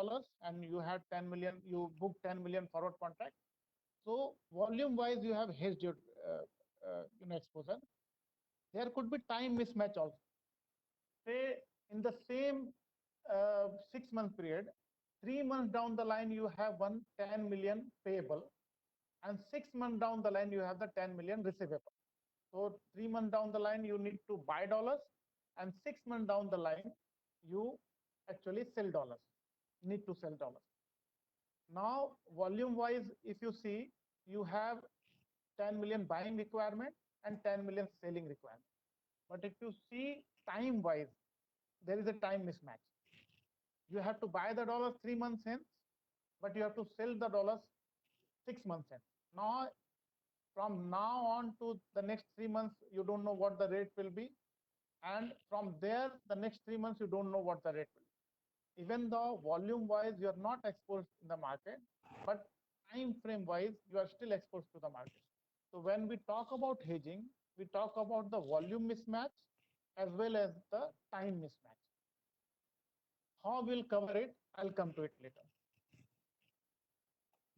and you had 10 million, you booked 10 million forward contract. So volume wise, you have hedged your exposure. There could be time mismatch also. Say in the same 6 month period, 3 months down the line, you have one 10 million payable, and 6 months down the line, you have the 10 million receivable. So 3 months down the line, you need to buy dollars, and 6 months down the line, you actually sell dollars, need to sell dollars. Now, volume wise, if you see, you have 10 million buying requirement and 10 million selling requirement. But if you see time wise, there is a time mismatch. You have to buy the dollars 3 months in, but you have to sell the dollars 6 months in. Now, from now on to the next 3 months, you don't know what the rate will be. And from there, the next 3 months, you don't know what the rate will be. Even though volume wise, you are not exposed in the market, but time frame wise, you are still exposed to the market. So when we talk about hedging, we talk about the volume mismatch as well as the time mismatch. How we'll cover it, I'll come to it later.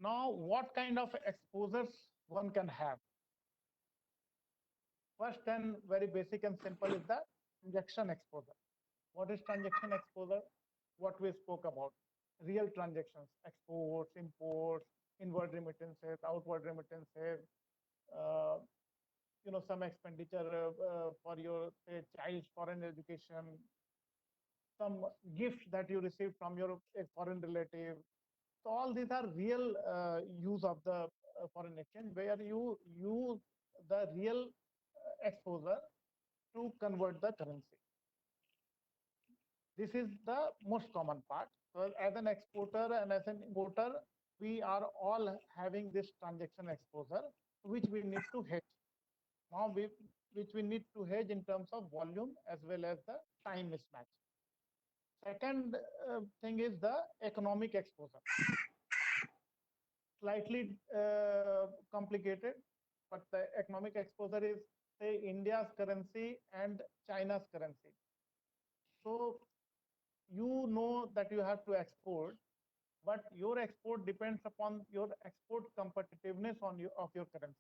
Now, what kind of exposures one can have? First and very basic and simple is the transaction exposure. What is transaction exposure? What we spoke about, real transactions, exports, imports, inward remittances, outward remittances, some expenditure for your say, child's foreign education, some gifts that you receive from your foreign relative. So all these are real use of the foreign exchange, where you use the real exposure to convert the currency. This is the most common part. So as an exporter and as an importer, we are all having this transaction exposure, which we need to hedge. Now, which we need to hedge in terms of volume as well as the time mismatch. Second thing is the economic exposure. Slightly complicated, but the economic exposure is, say, India's currency and China's currency. So you know that you have to export, but your export depends upon your export competitiveness of your currency.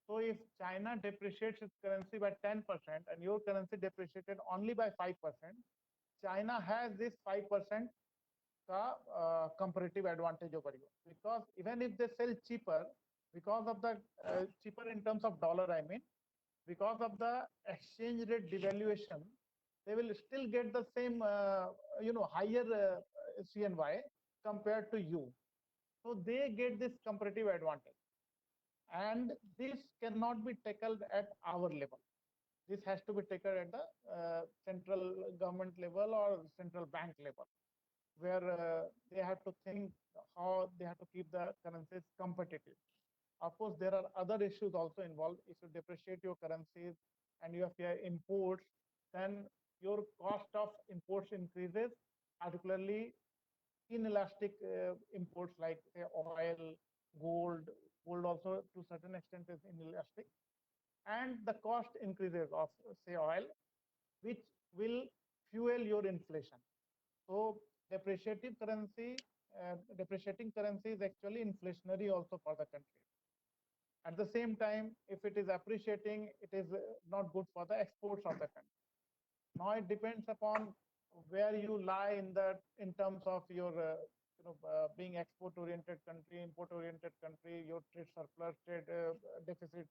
So if China depreciates its currency by 10% and your currency depreciated only by 5%, China has this 5% comparative advantage over you, because even if they sell cheaper, because of the cheaper in terms of dollar, I mean, because of the exchange rate devaluation, they will still get the same, higher CNY compared to you. So they get this comparative advantage. And this cannot be tackled at our level. This has to be taken at the central government level or central bank level, where they have to think how they have to keep the currencies competitive. Of course, there are other issues also involved. If you depreciate your currencies and you have your imports, then your cost of imports increases, particularly inelastic imports like say, oil, gold. Gold also to certain extent is inelastic. And the cost increases of say oil, which will fuel your inflation. So depreciating currency is actually inflationary also for the country. At the same time, if it is appreciating, it is not good for the exports of the country. Now it depends upon where you lie in terms of your being export-oriented country, import-oriented country, your trade surplus, trade deficit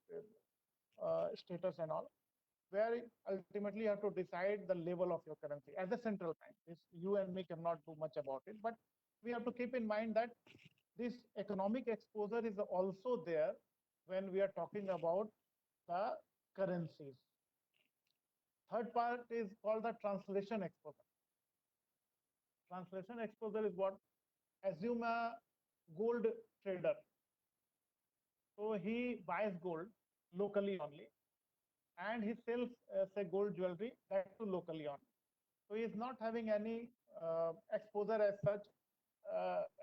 status and all, where ultimately you have to decide the level of your currency as a central bank. This you and me cannot do much about it, but we have to keep in mind that this economic exposure is also there when we are talking about the currencies. Third part is called the translation exposure. Translation exposure is what? Assume a gold trader. So he buys gold locally only, and he sells say gold jewelry that to locally only. So he is not having any exposure as such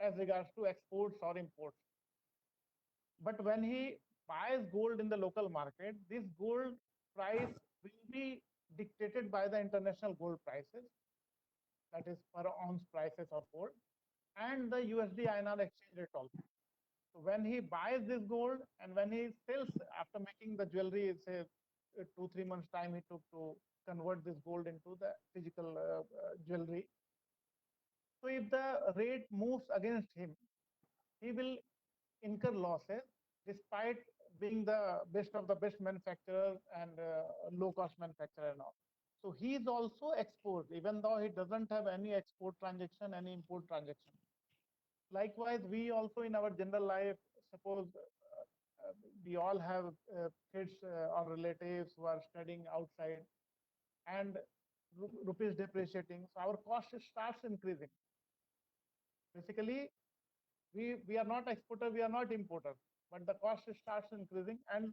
as regards to exports or imports. But when he buys gold in the local market, this gold price will be dictated by the international gold prices, that is per ounce prices of gold, and the USD INR exchange rate also. So when he buys this gold and when he sells after making the jewelry, say 2-3 months time he took to convert this gold into the physical jewelry. So if the rate moves against him, he will incur losses despite being the best of the best manufacturer and low cost manufacturer and all. So he is also exposed, even though he doesn't have any export transaction, any import transaction. Likewise, we also in our general life, suppose we all have kids or relatives who are studying outside, and rupees depreciating, so our cost starts increasing. Basically, we are not exporter, we are not importer, but the cost starts increasing, and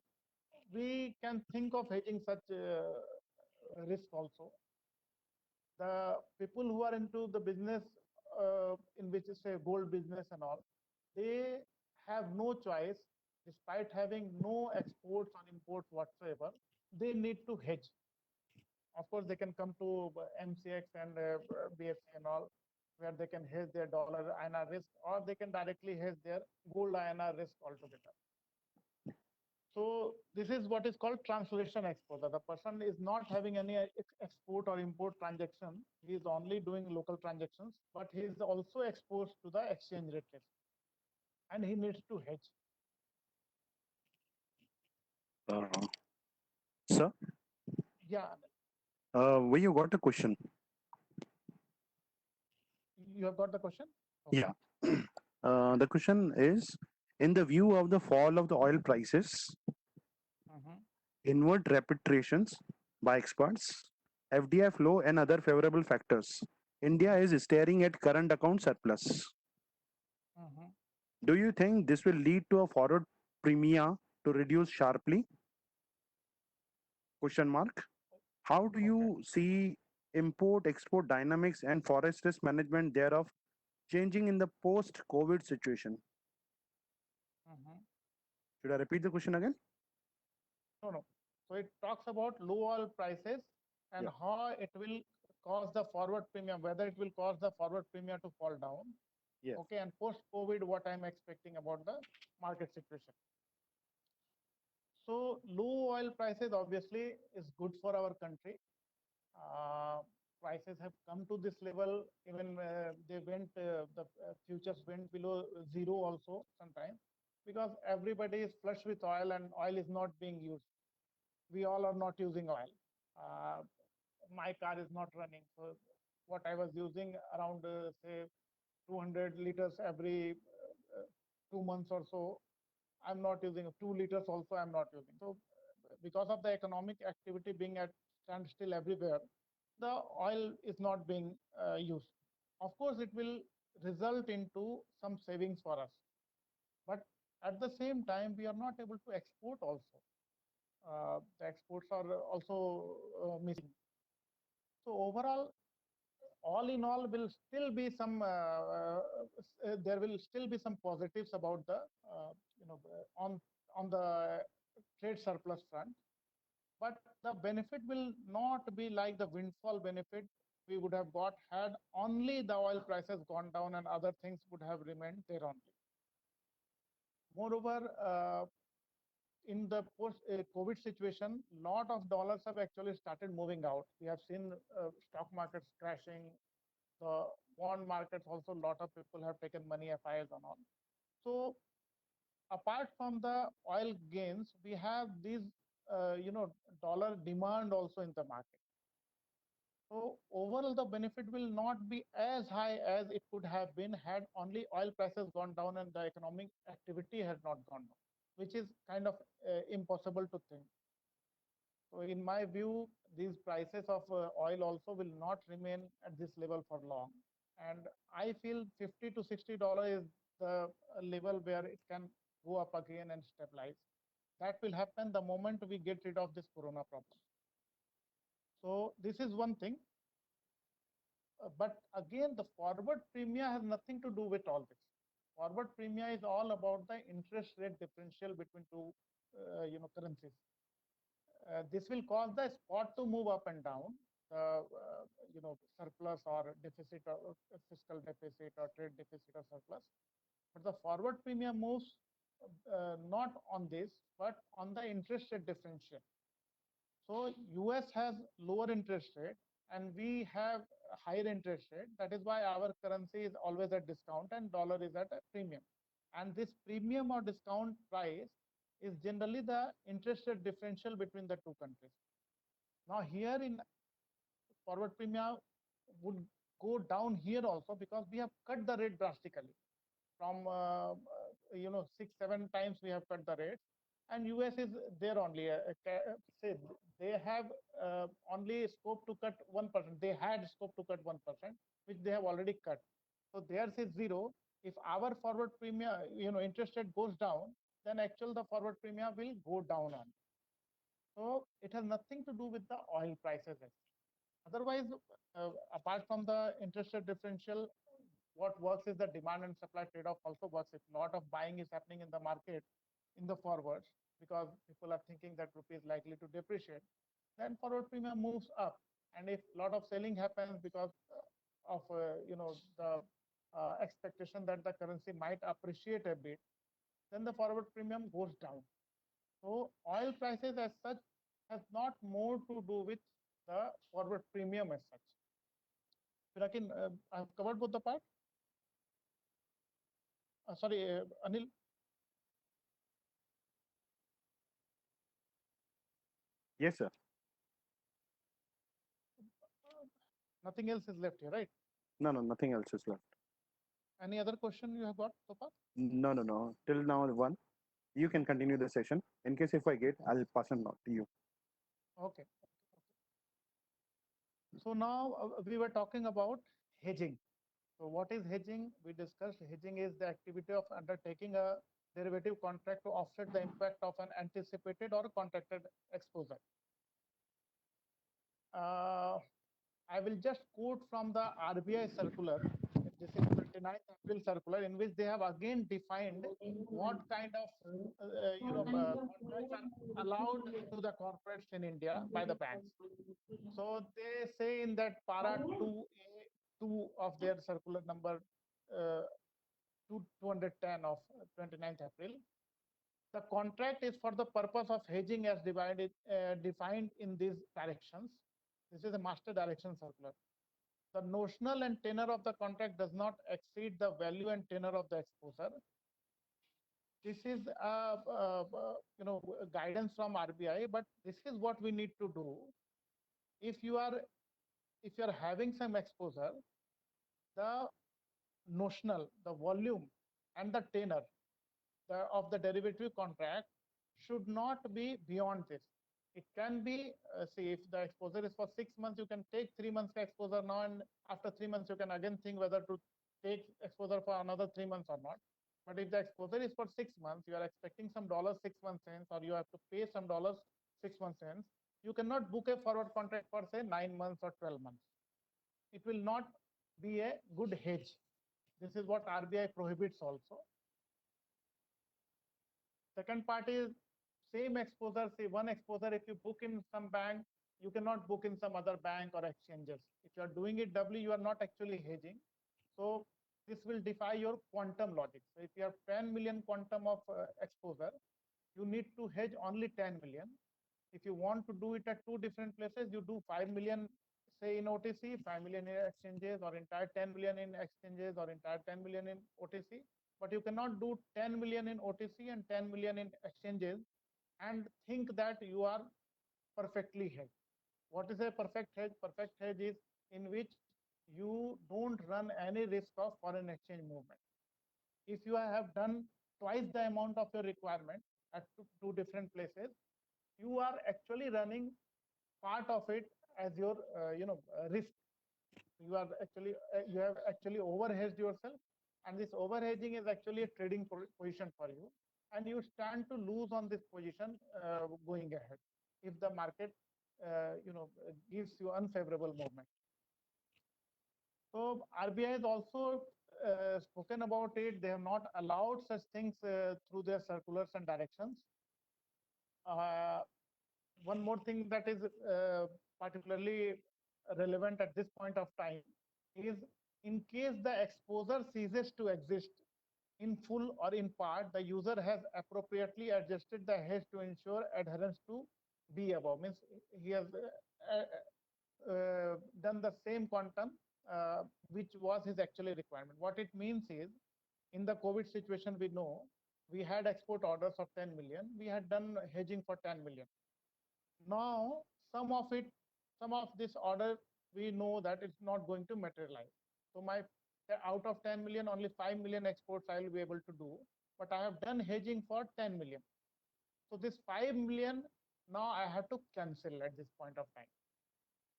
we can think of hedging such risk also. The people who are into the business in which is say gold business and all, they have no choice. Despite having no exports or imports whatsoever, they need to hedge. Of course, they can come to MCX and BSE and all, where they can hedge their dollar INR risk, or they can directly hedge their gold INR risk altogether. So this is what is called translation exposure. The person is not having any export or import transaction. He is only doing local transactions, but he is also exposed to the exchange rate risk, and he needs to hedge.
Uh, Sir,
Yeah,
where you got a question?
you have got the question? Okay.
Yeah. The question is, in the view of the fall of the oil prices,
Mhm.
inward repatriations by experts, FDI flow, and other favorable factors, India is staring at current account surplus.
Mhm.
Do you think this will lead to a forward premia to reduce sharply? Question mark. How do
Okay.
you see import export dynamics and forest risk management thereof changing in the post COVID situation?
Mhm.
Should I repeat the question again?
No, no. So it talks about low oil prices and
Yeah.
how it will cause the forward premium, whether it will cause the forward premium to fall down.
Yes.
Okay, and post COVID, what I'm expecting about the market situation. So low oil prices obviously is good for our country. Uh, Prices have come to this level. Even they went, the futures went below zero also sometimes, because everybody is flush with oil and oil is not being used. We all are not using oil. Uh, my car is not running. So what I was using around say 200 liters every 2 months or so, I'm not using 2 liters also. I'm not using. So because of the economic activity being at standstill everywhere, the oil is not being used. Of course, it will result into some savings for us, but at the same time, we are not able to export also. The exports are also missing. So overall, all in all, will still be some. There will still be some positives about the on the trade surplus front, but the benefit will not be like the windfall benefit we would have got had only the oil prices gone down and other things would have remained there only. Moreover, in the post COVID situation, lot of dollars have actually started moving out. We have seen stock markets crashing, the bond markets also. Lot of people have taken money FIs and all. So apart from the oil gains, we have these dollar demand also in the market. So overall, the benefit will not be as high as it could have been had only oil prices gone down and the economic activity had not gone down, which is kind of impossible to think. So in my view, these prices of oil also will not remain at this level for long. And I feel $50 to $60 is the level where it can go up again and stabilize. That will happen the moment we get rid of this corona problem. So this is one thing. But again, the forward premium has nothing to do with all this. Forward premium is all about the interest rate differential between two, currencies. This will cause the spot to move up and down, surplus or deficit or fiscal deficit or trade deficit or surplus. But the forward premium moves not on this, but on the interest rate differential. So US has lower interest rate and we have a higher interest rate. That is why our currency is always at discount and dollar is at a premium. And this premium or discount price is generally the interest rate differential between the two countries. Now here in forward premium would go down here also, because we have cut the rate drastically from 6-7 times we have cut the rate, and US is there only. Say they have only scope to cut 1%. They had scope to cut 1%, which they have already cut. So theirs is zero. If our forward premium, interest rate goes down, then actual the forward premium will go down on. So it has nothing to do with the oil prices. Otherwise, apart from the interest rate differential, what works is the demand and supply trade-off also works. If a lot of buying is happening in the market in the forwards, because people are thinking that rupee is likely to depreciate, then forward premium moves up. And if a lot of selling happens because of the expectation that the currency might appreciate a bit, then the forward premium goes down. So oil prices as such has not more to do with the forward premium as such. Pinakin, I've covered both the part. Sorry, Anil.
Yes, sir.
Nothing else is left here, right?
No, nothing else is left.
Any other question you have got so far?
No. Till now, one. You can continue the session. In case if I get, I'll pass on to you.
Okay. So now we were talking about hedging. So what is hedging? We discussed hedging is the activity of undertaking a derivative contract to offset the impact of an anticipated or contracted exposure. I will just quote from the RBI circular. This is 29th April circular, in which they have again defined what kind of contracts are allowed to the corporates in India by the banks. So they say in that para 2A2 of their circular number 210 of 29th April, the contract is for the purpose of hedging as defined in these directions. This is a master direction circular. The notional and tenor of the contract does not exceed the value and tenor of the exposure. This is guidance from RBI, but this is what we need to do. If you are having some exposure, the notional, the volume, and the tenor of the derivative contract should not be beyond this. It can be, say, if the exposure is for 6 months, you can take 3 months exposure now, and after 3 months, you can again think whether to take exposure for another 3 months or not. But if the exposure is for 6 months, you are expecting some dollars 6 months hence, or you have to pay some dollars 6 months hence, you cannot book a forward contract for, say, 9 months or 12 months. It will not be a good hedge. This is what RBI prohibits also. Second part is same exposure, say one exposure, if you book in some bank, you cannot book in some other bank or exchanges. If you are doing it doubly, you are not actually hedging. So this will defy your quantum logic. So if you have 10 million quantum of exposure, you need to hedge only 10 million. If you want to do it at two different places, you do 5 million, say in OTC, 5 million in exchanges, or entire 10 million in exchanges, or entire 10 million in OTC. But you cannot do 10 million in OTC and 10 million in exchanges and think that you are perfectly hedged. What is a perfect hedge? Perfect hedge is in which you don't run any risk of foreign exchange movement. If you have done twice the amount of your requirement at two different places, you are actually running part of it as your risk. You are actually you have actually overhedged yourself, and this overhedging is actually a trading position for you, and you stand to lose on this position going ahead if the market gives you unfavorable movement. So RBI has also spoken about it. They have not allowed such things through their circulars and directions. One more thing that is particularly relevant at this point of time is, in case the exposure ceases to exist in full or in part, the user has appropriately adjusted the hedge to ensure adherence to B above. Means he has done the same quantum which was his actually requirement. What it means is, in the COVID situation, we know we had export orders of 10 million. We had done hedging for 10 million. Now, some of this order, we know that it's not going to materialize. So out of 10 million, only 5 million exports I will be able to do, but I have done hedging for 10 million. So this 5 million, now I have to cancel at this point of time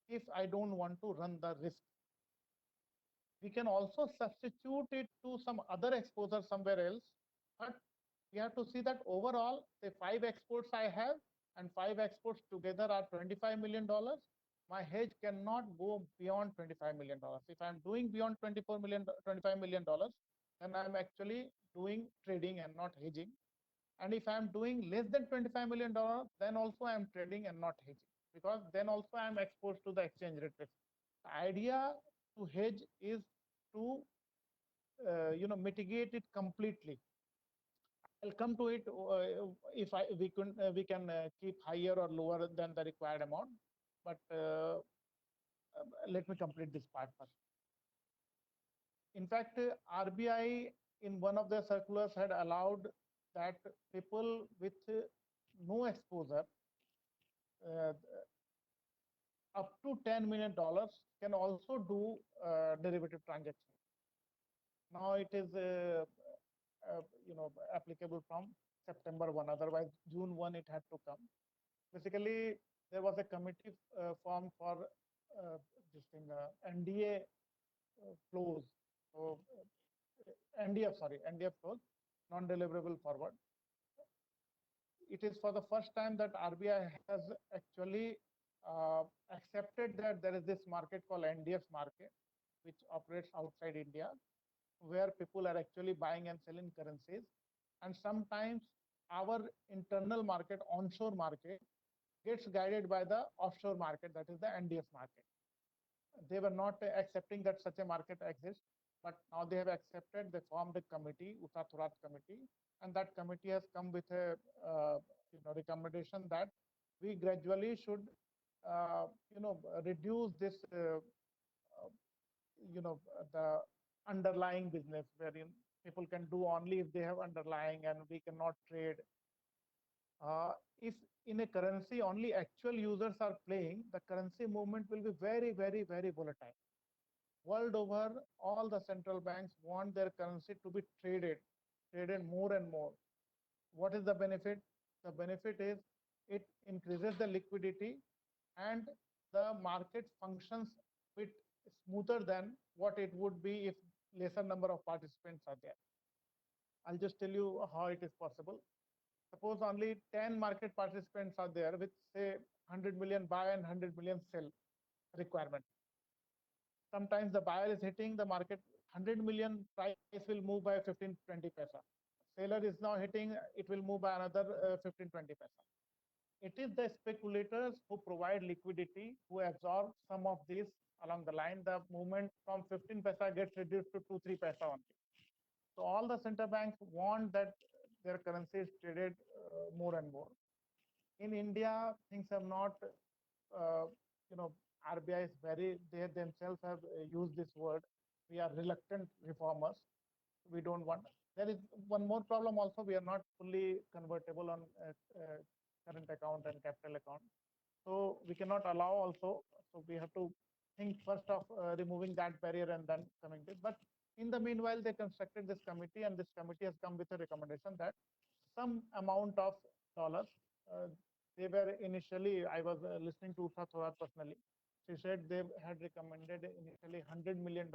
if I don't want to run the risk. We can also substitute it to some other exposure somewhere else, but we have to see that overall, say 5 exports I have, and 5 exports together are $25 million. My hedge cannot go beyond $25 million. If I'm doing beyond $25 million, then I'm actually doing trading and not hedging. And if I'm doing less than $25 million, then also I'm trading and not hedging, because then also I'm exposed to the exchange rate risk. The idea to hedge is to mitigate it completely. I'll come to it if we can keep higher or lower than the required amount. But let me complete this part first. In fact, RBI in one of their circulars had allowed that people with no exposure uh, up to $10 million can also do derivative transactions. Now it is applicable from September 1. Otherwise, June 1 it had to come. Basically, there was a committee formed for this thing NDA flows. So NDF flows, non-deliverable forward. It is for the first time that RBI has actually accepted that there is this market called NDF market, which operates outside India, where people are actually buying and selling currencies. And sometimes our internal market, onshore market, gets guided by the offshore market, that is the NDF market. They were not accepting that such a market exists, but now they have accepted. They formed a committee, Utha Thorat committee, and that committee has come with a recommendation that we gradually should reduce this the underlying business, wherein people can do only if they have underlying, and we cannot trade. If in a currency only actual users are playing, the currency movement will be very, very, very volatile. World over, all the central banks want their currency to be traded more and more. What is the benefit? The benefit is it increases the liquidity, and the market functions bit smoother than what it would be if lesser number of participants are there. I'll just tell you how it is possible. Suppose only 10 market participants are there with say 100 million buy and 100 million sell requirement. Sometimes the buyer is hitting the market 100 million, price will move by 15-20 paisa. Seller is now hitting, it will move by another 15-20 paisa. It is the speculators who provide liquidity, who absorb some of these along the line. The movement from 15 paisa gets reduced to 2-3 paisa only. So all the central banks want that their currency is traded more and more. In India, things have not, RBI is they themselves have used this word. We are reluctant reformers. We don't want. There is one more problem also. We are not fully convertible on current account and capital account. So we cannot allow also. So we have to think first of removing that barrier and then coming to it. But in the meanwhile, they constructed this committee, and this committee has come with a recommendation that some amount of dollars, they were initially, I was listening to Utha Thorat personally. She said they had recommended initially $100 million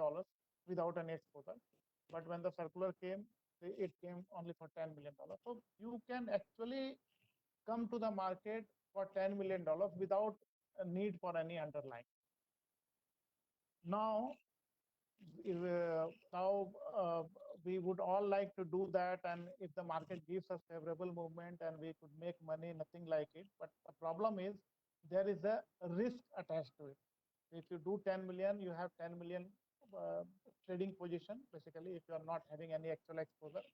without any exposure. But when the circular came, it came only for $10 million. So you can actually come to the market for $10 million without a need for any underlying. Now, we would all like to do that, and if the market gives us favorable movement and we could make money, nothing like it. But the problem is there is a risk attached to it. If you do 10 million, you have 10 million trading position. Basically, if you are not having any actual exposure,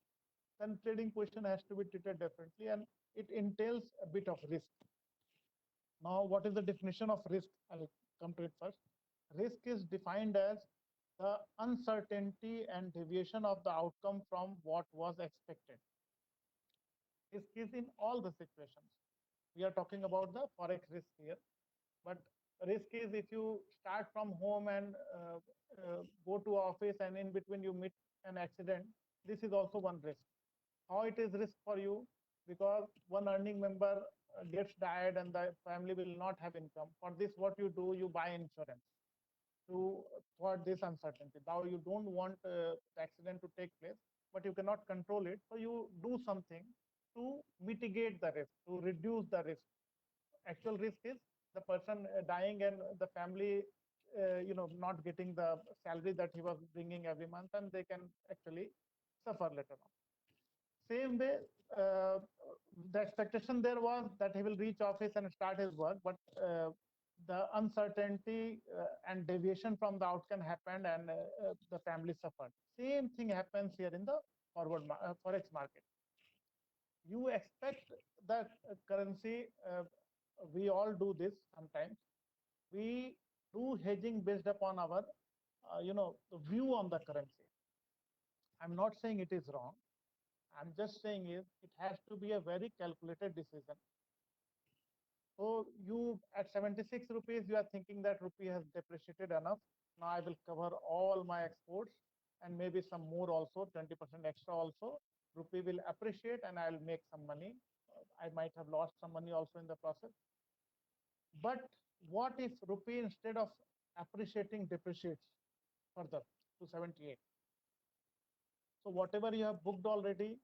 then trading position has to be treated differently, and it entails a bit of risk. Now, what is the definition of risk? I'll come to it first. Risk is defined as the uncertainty and deviation of the outcome from what was expected. Risk is in all the situations. We are talking about the forex risk here, but risk is if you start from home and go to office, and in between you meet an accident. This is also one risk. How it is risk for you? Because one earning member gets died and the family will not have income. For this, what you do, you buy insurance for this uncertainty. Now you don't want the accident to take place, but you cannot control it. So you do something to mitigate the risk, to reduce the risk. Actual risk is the person dying and the family, not getting the salary that he was bringing every month, and they can actually suffer later on. Same way, the expectation there was that he will reach office and start his work, but the uncertainty and deviation from the outcome happened, and the family suffered. Same thing happens here in the forex market. You expect that currency, we all do this sometimes. We do hedging based upon our, view on the currency. I'm not saying it is wrong. I'm just saying is it has to be a very calculated decision. So you at 76 rupees, you are thinking that rupee has depreciated enough. Now I will cover all my exports and maybe some more also, 20% extra also. Rupee will appreciate and I'll make some money. I might have lost some money also in the process. But what if rupee instead of appreciating depreciates further to 78? So whatever you have booked already,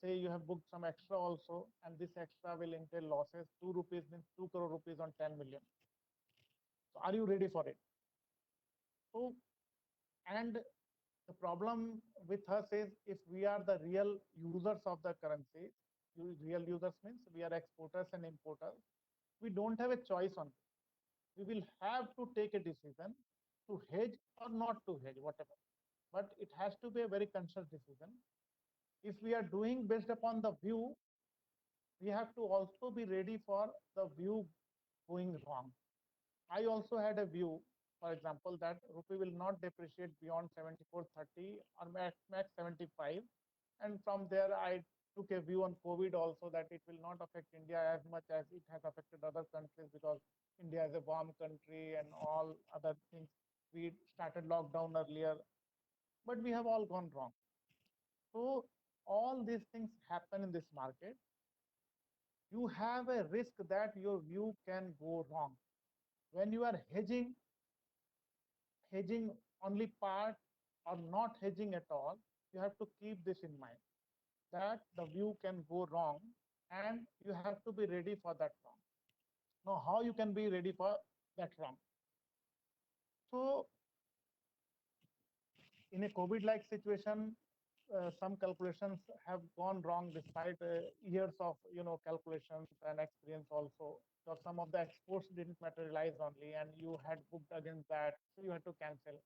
say you have booked some extra also, and this extra will entail losses. 2 rupees means 2 crore rupees on 10 million. So are you ready for it? So, and the problem with us is if we are the real users of the currency, real users means we are exporters and importers, we don't have a choice on this. We will have to take a decision to hedge or not to hedge, whatever. But it has to be a very conscious decision. If we are doing based upon the view, we have to also be ready for the view going wrong. I also had a view, for example, that rupee will not depreciate beyond 74.30 or max 75. And from there, I took a view on COVID also that it will not affect India as much as it has affected other countries because India is a warm country and all other things. We started lockdown earlier, but we have all gone wrong. So all these things happen in this market. You have a risk that your view can go wrong. When you are hedging only part or not hedging at all, you have to keep this in mind that the view can go wrong and you have to be ready for that wrong. Now, how you can be ready for that wrong? So, in a COVID-like situation, some calculations have gone wrong despite years of calculations and experience also. So some of the exports didn't materialize only, and you had booked against that, so you had to cancel.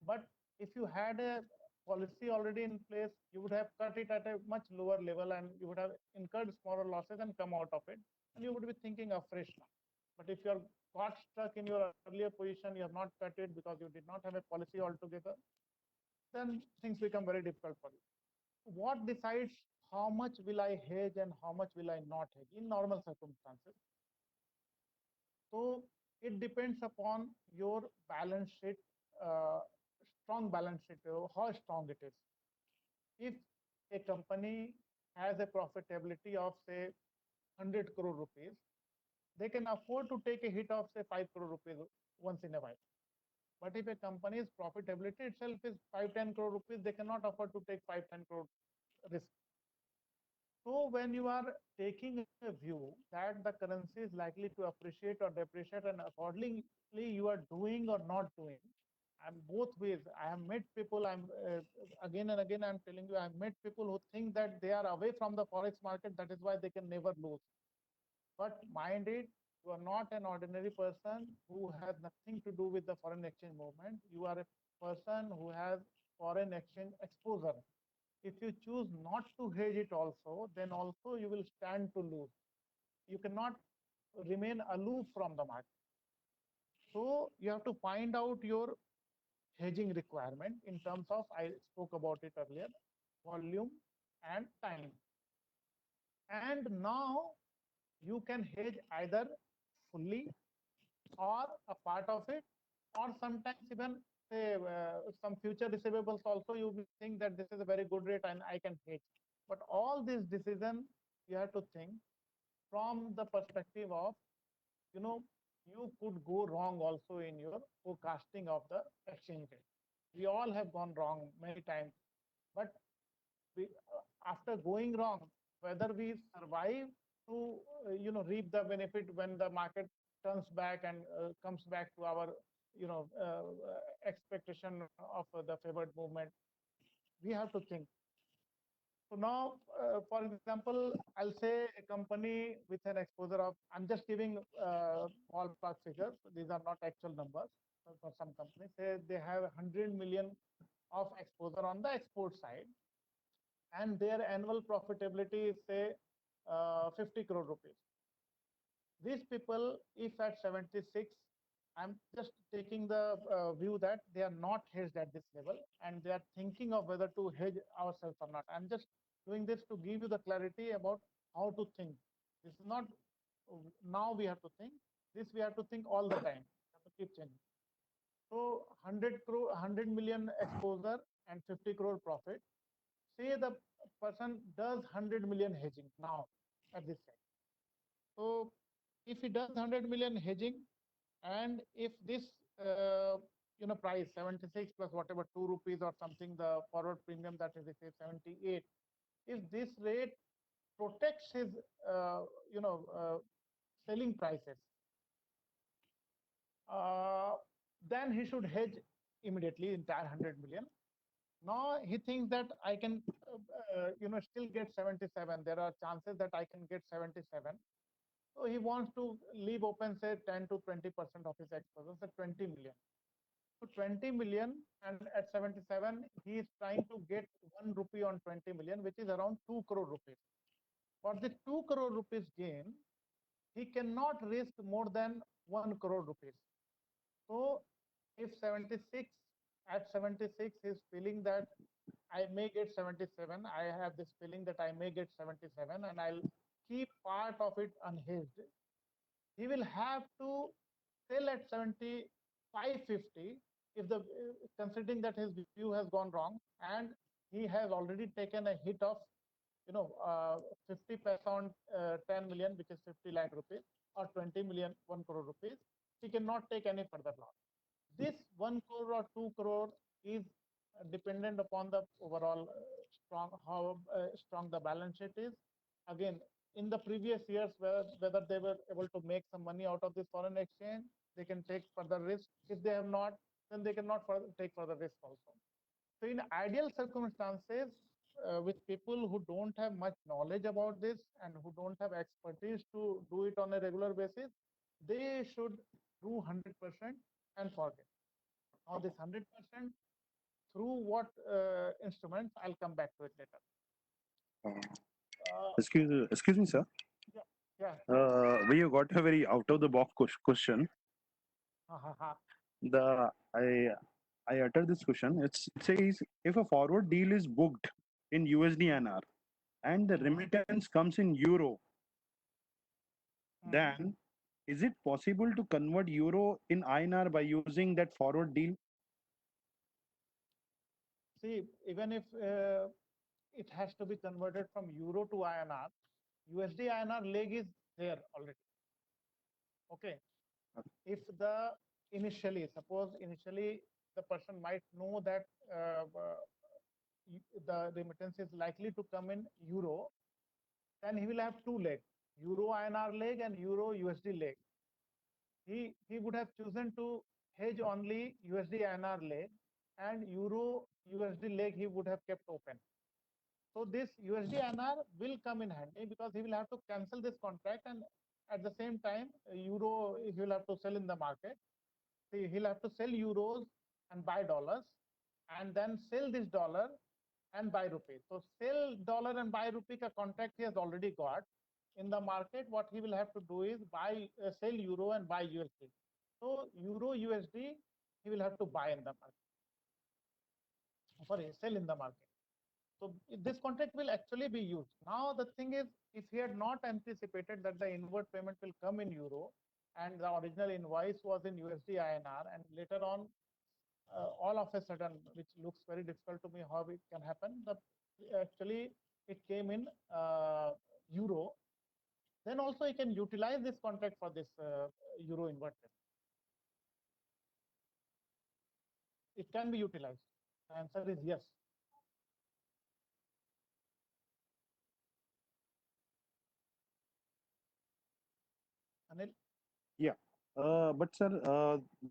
But if you had a policy already in place, you would have cut it at a much lower level and you would have incurred smaller losses and come out of it. And you would be thinking afresh now. But if you're got stuck in your earlier position, you have not cut it because you did not have a policy altogether, then things become very difficult for you. What decides how much will I hedge and how much will I not hedge in normal circumstances? So it depends upon your balance sheet, uh, strong balance sheet, how strong it is. If a company has a profitability of say 100 crore rupees, they can afford to take a hit of say 5 crore rupees once in a while. But if a company's profitability itself is 5-10 crore rupees, they cannot afford to take 5-10 crore risk. So when you are taking a view that the currency is likely to appreciate or depreciate, and accordingly you are doing or not doing, I'm both ways. I have met people. I'm again and again. I'm telling you, I've met people who think that they are away from the forex market. That is why they can never lose. But mind it, you are not an ordinary person who has nothing to do with the foreign exchange movement. You are a person who has foreign exchange exposure. If you choose not to hedge it also, then also you will stand to lose. You cannot remain aloof from the market. So you have to find out your hedging requirement in terms of, I spoke about it earlier, volume and time. And now you can hedge either fully or a part of it, or sometimes even say some future receivables also you will think that this is a very good rate and I can hedge. But all these decisions you have to think from the perspective of, you could go wrong also in your forecasting of the exchange rate. We all have gone wrong many times, but after going wrong, whether we survive to reap the benefit when the market turns back and comes back to our expectation of the favored movement, we have to think. So now, for example, I'll say a company with an exposure of, I'm just giving ballpark figures. These are not actual numbers. For some companies, say they have 100 million of exposure on the export side, and their annual profitability is say 50 crore rupees. These people, if at 76, I'm just taking the view that they are not hedged at this level and they are thinking of whether to hedge ourselves or not. I'm just doing this to give you the clarity about how to think. This is not now we have to think. This we have to think all the time. We have to keep changing. So 100 million exposure and 50 crore profit. Say the person does 100 million hedging now at this time. So if he does 100 million hedging, and if this price 76 plus whatever 2 rupees or something, the forward premium that is received 78, if this rate protects his selling prices, then he should hedge immediately entire 100 million. Now he thinks that I can still get 77. There are chances that I can get 77. So he wants to leave open, say 10 to 20% of his exposure, so 20 million. So 20 million, and at 77, he is trying to get 1 rupee on 20 million, which is around 2 crore rupees. For the 2 crore rupees gain, he cannot risk more than 1 crore rupees. So if 76, at 76, he's feeling that I may get 77, I have this feeling that I may get 77, and I'll keep part of it unhedged, he will have to sell at 75.50 if the considering that his view has gone wrong, and he has already taken a hit of 50 paisa on 10 million, which is 50 lakh rupees, or 20 million, 1 crore rupees. He cannot take any further loss. This 1 crore or 2 crore is dependent upon the overall how strong the balance sheet is. Again, in the previous years, whether they were able to make some money out of this foreign exchange, they can take further risk. If they have not, then they cannot take further risk also. So in ideal circumstances, with people who don't have much knowledge about this and who don't have expertise to do it on a regular basis, they should do 100% and forget. Now this 100% through what instruments, I'll come back to it later.
Excuse me, sir.
Yeah.
We have got a very out of the box question. I utter this question. It says if a forward deal is booked in USD INR and the remittance comes in euro, then is it possible to convert euro in INR by using that forward deal?
See, even if it has to be converted from euro to INR, USD INR leg is there already. Okay. If suppose initially the person might know that the remittance is likely to come in euro, then he will have two legs, euro INR leg and euro USD leg. He would have chosen to hedge only USD INR leg, and euro USD leg he would have kept open. So this USD INR will come in handy because he will have to cancel this contract, and at the same time euro he will have to sell in the market. So he'll have to sell euros and buy dollars, and then sell this dollar and buy rupees. So sell dollar and buy rupee ka contract he has already got in the market. What he will have to do is sell euro and buy USD. So euro USD he will have to buy in the market. Sorry, sell in the market. So this contract will actually be used. Now the thing is, if he had not anticipated that the inward payment will come in euro and the original invoice was in USD INR, and later on all of a sudden, which looks very difficult to me how it can happen, actually it came in euro, then also he can utilize this contract for this euro inward payment. It can be utilized. The answer is yes. Anil?
Yeah. But sir,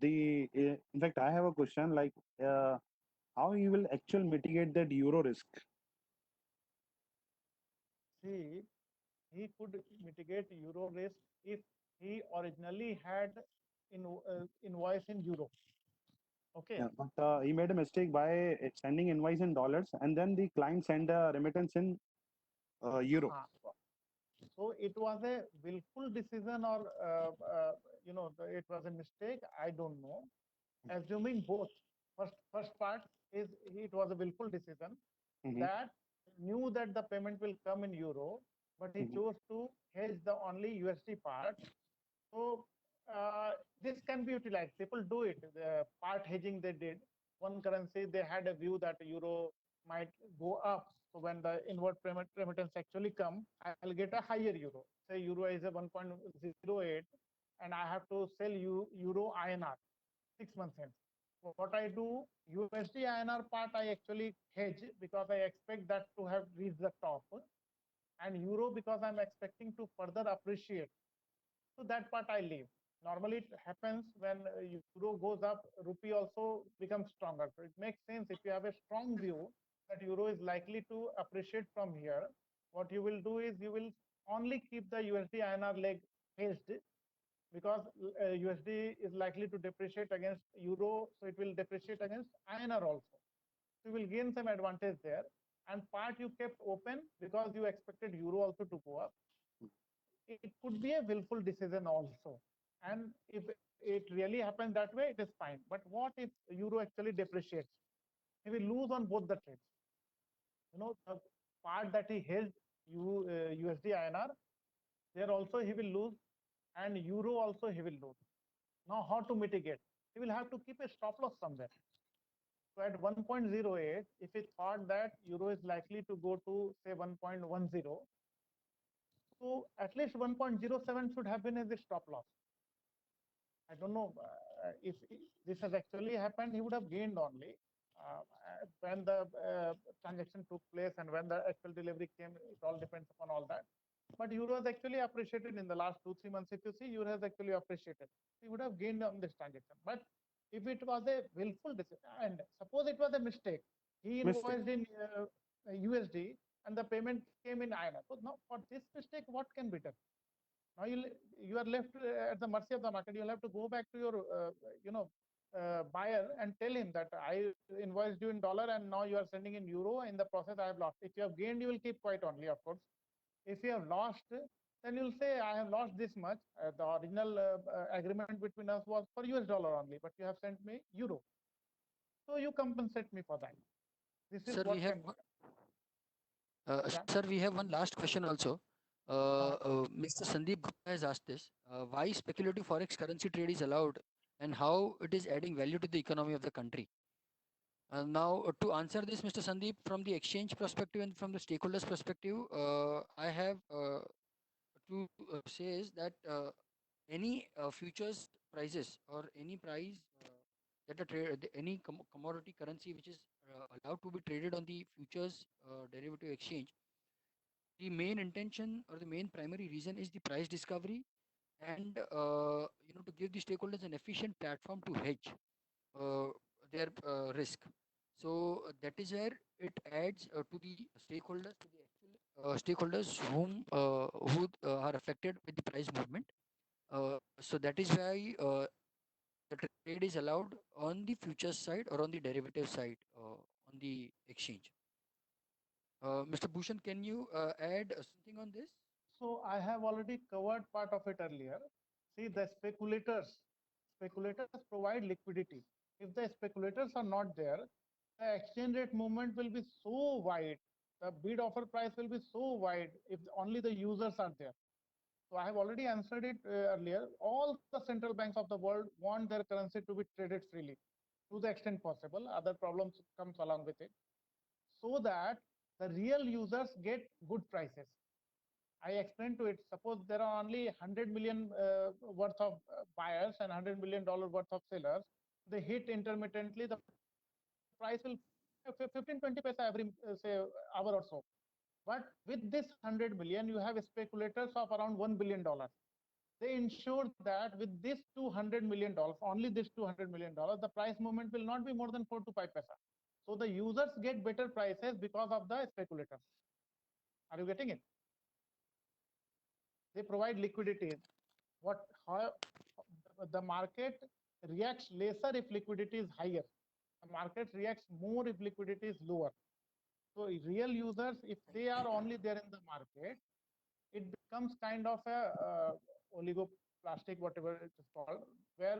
in fact, I have a question like how you will actually mitigate that euro risk?
See, he could mitigate euro risk if he originally had invoice in euro. Okay.
Yeah, but he made a mistake by sending invoice in dollars, and then the client sent a remittance in euro.
So it was a willful decision, or it was a mistake. I don't know. Assuming both. First part is it was a willful decision that knew that the payment will come in euro. but he
Mhm.
chose to hedge the only USD part. So this can be utilized. People do it. The part hedging they did. One currency they had a view that euro might go up. So when the inward remittance actually come, I'll get a higher euro. Say euro is a 1.08, and I have to sell you euro INR 6 months in. So what I do, USD INR part I actually hedge because I expect that to have reached the top, and euro because I'm expecting to further appreciate. So that part I leave. Normally it happens when euro goes up, rupee also becomes stronger. So it makes sense if you have a strong view that euro is likely to appreciate from here. What you will do is you will only keep the USD INR leg hedged because USD is likely to depreciate against euro, so it will depreciate against INR also. So you will gain some advantage there. And part you kept open because you expected euro also to go up. It could be a willful decision also. And if it really happens that way, it is fine. But what if euro actually depreciates? He will lose on both the trades. The part that he held USD INR, there also he will lose, and euro also he will lose. Now, how to mitigate? He will have to keep a stop loss somewhere. So at 1.08, if he thought that euro is likely to go to say 1.10, so at least 1.07 should have been as a stop loss. I don't know if this has actually happened, he would have gained only. When the transaction took place and when the actual delivery came, it all depends upon all that. But euro has actually appreciated in the last 2-3 months. If you see, euro has actually appreciated. He would have gained on this transaction. But if it was a willful decision, and suppose it was a mistake, he invoiced in USD and the payment came in INR. So now for this mistake, what can be done? Now you are left at the mercy of the market. You'll have to go back to your buyer and tell him that I invoiced you in dollar and now you are sending in euro. In the process, I have lost. If you have gained, you will keep quiet only, of course. If you have lost, then you'll say I have lost this much. The original agreement between us was for US dollar only, but you have sent me euro. So you compensate me for that. This is
Sir, we
what
have
can be done. Yeah.
sir, we have one last question also.
Uh,
Mr. Sandeep Gupta has asked this: why speculative forex currency trade is allowed, and how it is adding value to the economy of the country? Now, to answer this, Mr. Sandeep, from the exchange perspective and from the stakeholders' perspective, I have to say is that any futures prices or any price that any commodity currency which is allowed to be traded on the futures derivative exchange, the main intention or the main primary reason is the price discovery and to give the stakeholders an efficient platform to hedge uh, their risk. So that is where it adds to the stakeholders, to the actual stakeholders who are affected with the price movement. So that is why the trade is allowed on the futures side or on the derivative side on the exchange. Mr. Bhushan, can you add something on this?
So I have already covered part of it earlier. See, the speculators provide liquidity. If the speculators are not there, the exchange rate movement will be so wide. The bid offer price will be so wide if only the users are there. So I have already answered it earlier. All the central banks of the world want their currency to be traded freely to the extent possible. Other problems comes along with it, so that the real users get good prices. I explained to it, suppose there are only 100 million worth of buyers and $100 million worth of sellers, they hit intermittently, the price will 15, 20 paisa every say hour or so. But with this 100 million, you have speculators of around $1 billion. They ensure that with this $200 million, only this $200 million, the price movement will not be more than 4 to 5 paisa. So the users get better prices because of the speculators. Are you getting it? They provide liquidity. How the market reacts lesser if liquidity is higher. The market reacts more if liquidity is lower. So real users, if they are only there in the market, it becomes kind of a oligoplastic, whatever it is called, where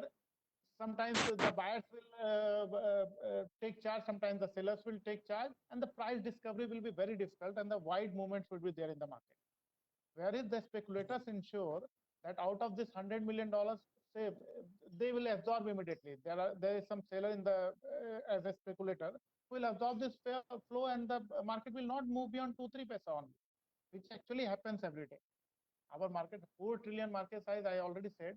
sometimes the buyers will take charge, sometimes the sellers will take charge, and the price discovery will be very difficult, and the wide movements will be there in the market. Whereas the speculators ensure that out of this $100 million, say they will absorb immediately. There is some seller in the as a speculator who will absorb this flow, and the market will not move beyond 2-3 paisa only, which actually happens every day. Our market, 4 trillion market size, I already said,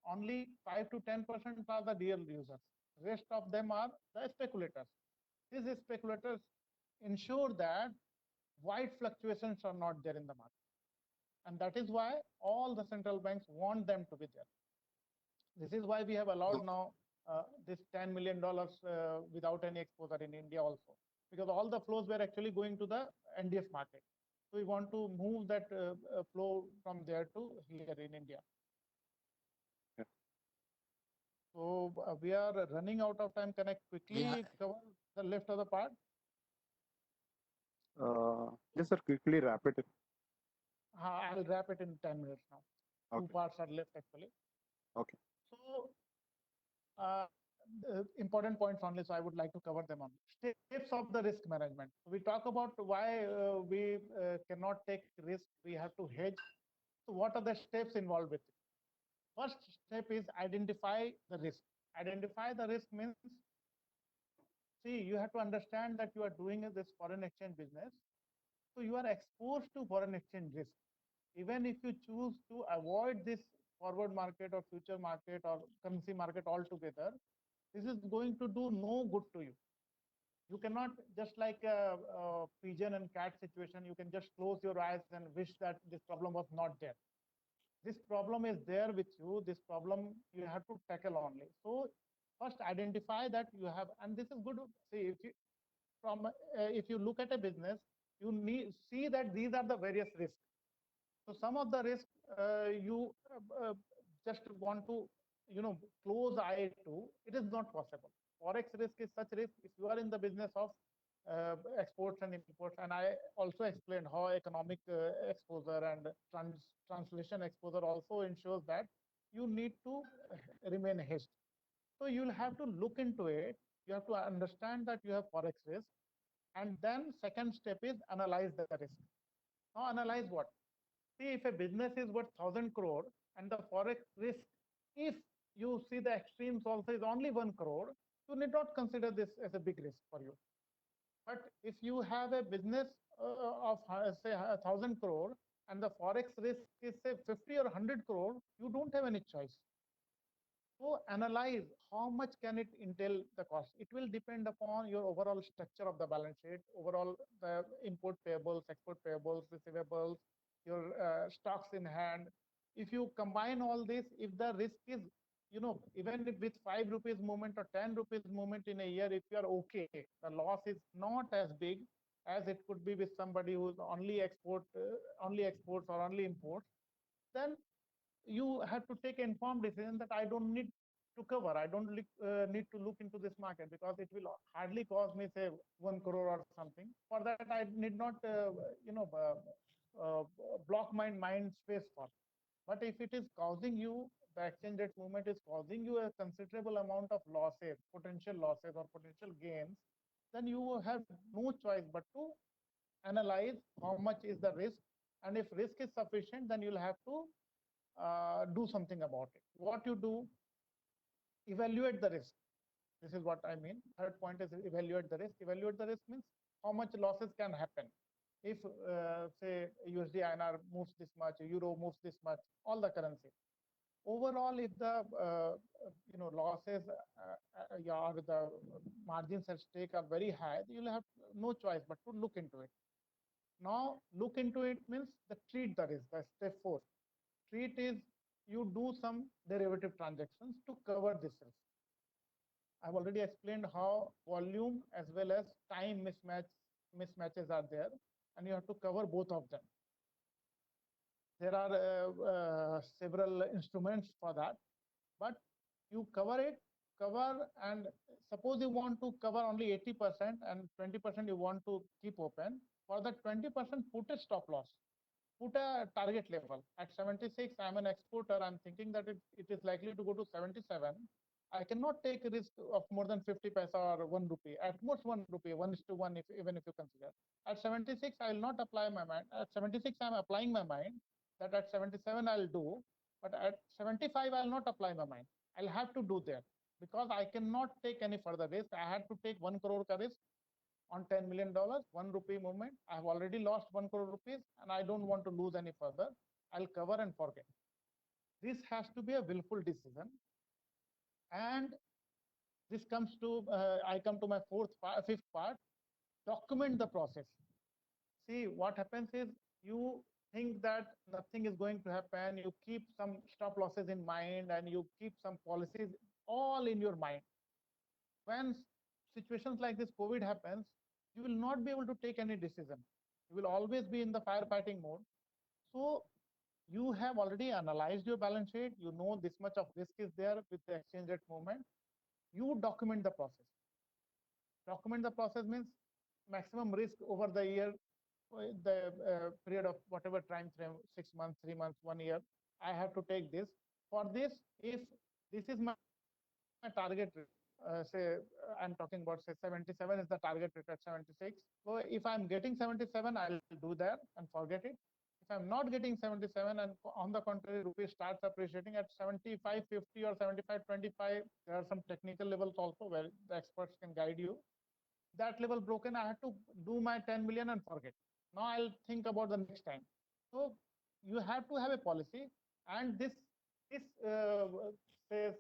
only 5 to 10% are the real users. Rest of them are the speculators. These speculators ensure that wide fluctuations are not there in the market. And that is why all the central banks want them to be there. This is why we have allowed now this $10 million without any exposure in India also, because all the flows were actually going to the NDF market. So we want to move that flow from there to here in India.
Yeah.
So we are running out of time. Can I quickly
Yeah.
cover the left of the part?
Yes, sir. Quickly wrap it.
I'll wrap it in 10 minutes now.
Okay.
2 parts are left actually.
Okay.
So important points only, so I would like to cover them on steps of the risk management. We talk about why we cannot take risk, we have to hedge. So what are the steps involved with it? First step is identify the risk. Identify the risk means, see, you have to understand that you are doing this foreign exchange business, so you are exposed to foreign exchange risk. Even if you choose to avoid this forward market or future market or currency market altogether, this is going to do no good to you. You cannot, just like a pigeon and cat situation, you can just close your eyes and wish that this problem was not there. This problem is there with you. This problem you have to tackle only. So first identify that you have, and this is good. See, if you look at a business, you need see that these are the various risks. So some of the risks you just want to, close eye to. It is not possible. Forex risk is such risk. If you are in the business of exports and imports, and I also explained how economic exposure and translation exposure also ensures that you need to remain hedged. So you'll have to look into it. You have to understand that you have forex risk, and then second step is analyze the risk. Now analyze what? See, if a business is worth 1,000 crore and the forex risk, if you see the extremes also is only 1 crore, you need not consider this as a big risk for you. But if you have a business of say 1,000 crore and the forex risk is say 50 or 100 crore, you don't have any choice. So analyze how much can it entail the cost. It will depend upon your overall structure of the balance sheet, overall the import payables, export payables, receivables, your stocks in hand. If you combine all this, if the risk is, even with 5 rupees movement or 10 rupees movement in a year, if you are okay, the loss is not as big as it could be with somebody who's only exports or only imports, then you have to take an informed decision that I don't need to cover. I don't need to look into this market because it will hardly cost me, say, 1 crore or something. For that, I need not, block my mind space for. But if it is causing you, the exchange rate movement is causing you a considerable amount of losses, potential losses or potential gains, then you have no choice but to analyze how much is the risk. And if risk is sufficient, then you'll have to do something about it. What you do, evaluate the risk. This is what I mean. Third point is evaluate the risk. Evaluate the risk means how much losses can happen. If say USD INR moves this much, Euro moves this much, all the currency. Overall, if the losses or the margins at stake are very high, you'll have no choice but to look into it. Now, look into it means the treat the risk. That's step 4. Treat is you do some derivative transactions to cover this risk. I've already explained how volume as well as time mismatches are there, and you have to cover both of them. There are several instruments for that, but you cover, and suppose you want to cover only 80% and 20% you want to keep open. For that 20%, put a stop loss. Put a target level. At 76, I'm an exporter. I'm thinking that it is likely to go to 77. I cannot take a risk of more than 50 paisa or 1 rupee. At most 1 rupee, 1:1, even if you consider. At 76, I will not apply my mind. At 76, I'm applying my mind that at 77 I'll do, but at 75 I'll not apply my mind. I'll have to do that because I cannot take any further risk. I had to take 1 crore ka risk on $10 million, 1 rupee movement. I have already lost 1 crore rupees and I don't want to lose any further. I'll cover and forget. This has to be a willful decision. And this comes to, I come to my fifth part, document the process. See, what happens is you think that nothing is going to happen. You keep some stop losses in mind and you keep some policies all in your mind. When situations like this COVID happens, you will not be able to take any decision. You will always be in the firefighting mode. So you have already analyzed your balance sheet. You know this much of risk is there with the exchange rate movement. You document the process. Document the process means maximum risk over the year, the period of whatever time frame, 6 months, 3 months, 1 year. I have to take this. For this, if this is my target, say I'm talking about say 77 is the target rate at 76. So if I'm getting 77, I'll do that and forget it. If I'm not getting 77 and on the contrary, rupee starts appreciating at 75.50 or 75.25, there are some technical levels also where the experts can guide you. That level broken, I have to do my 10 million and forget. Now I'll think about the next time. So you have to have a policy, and this says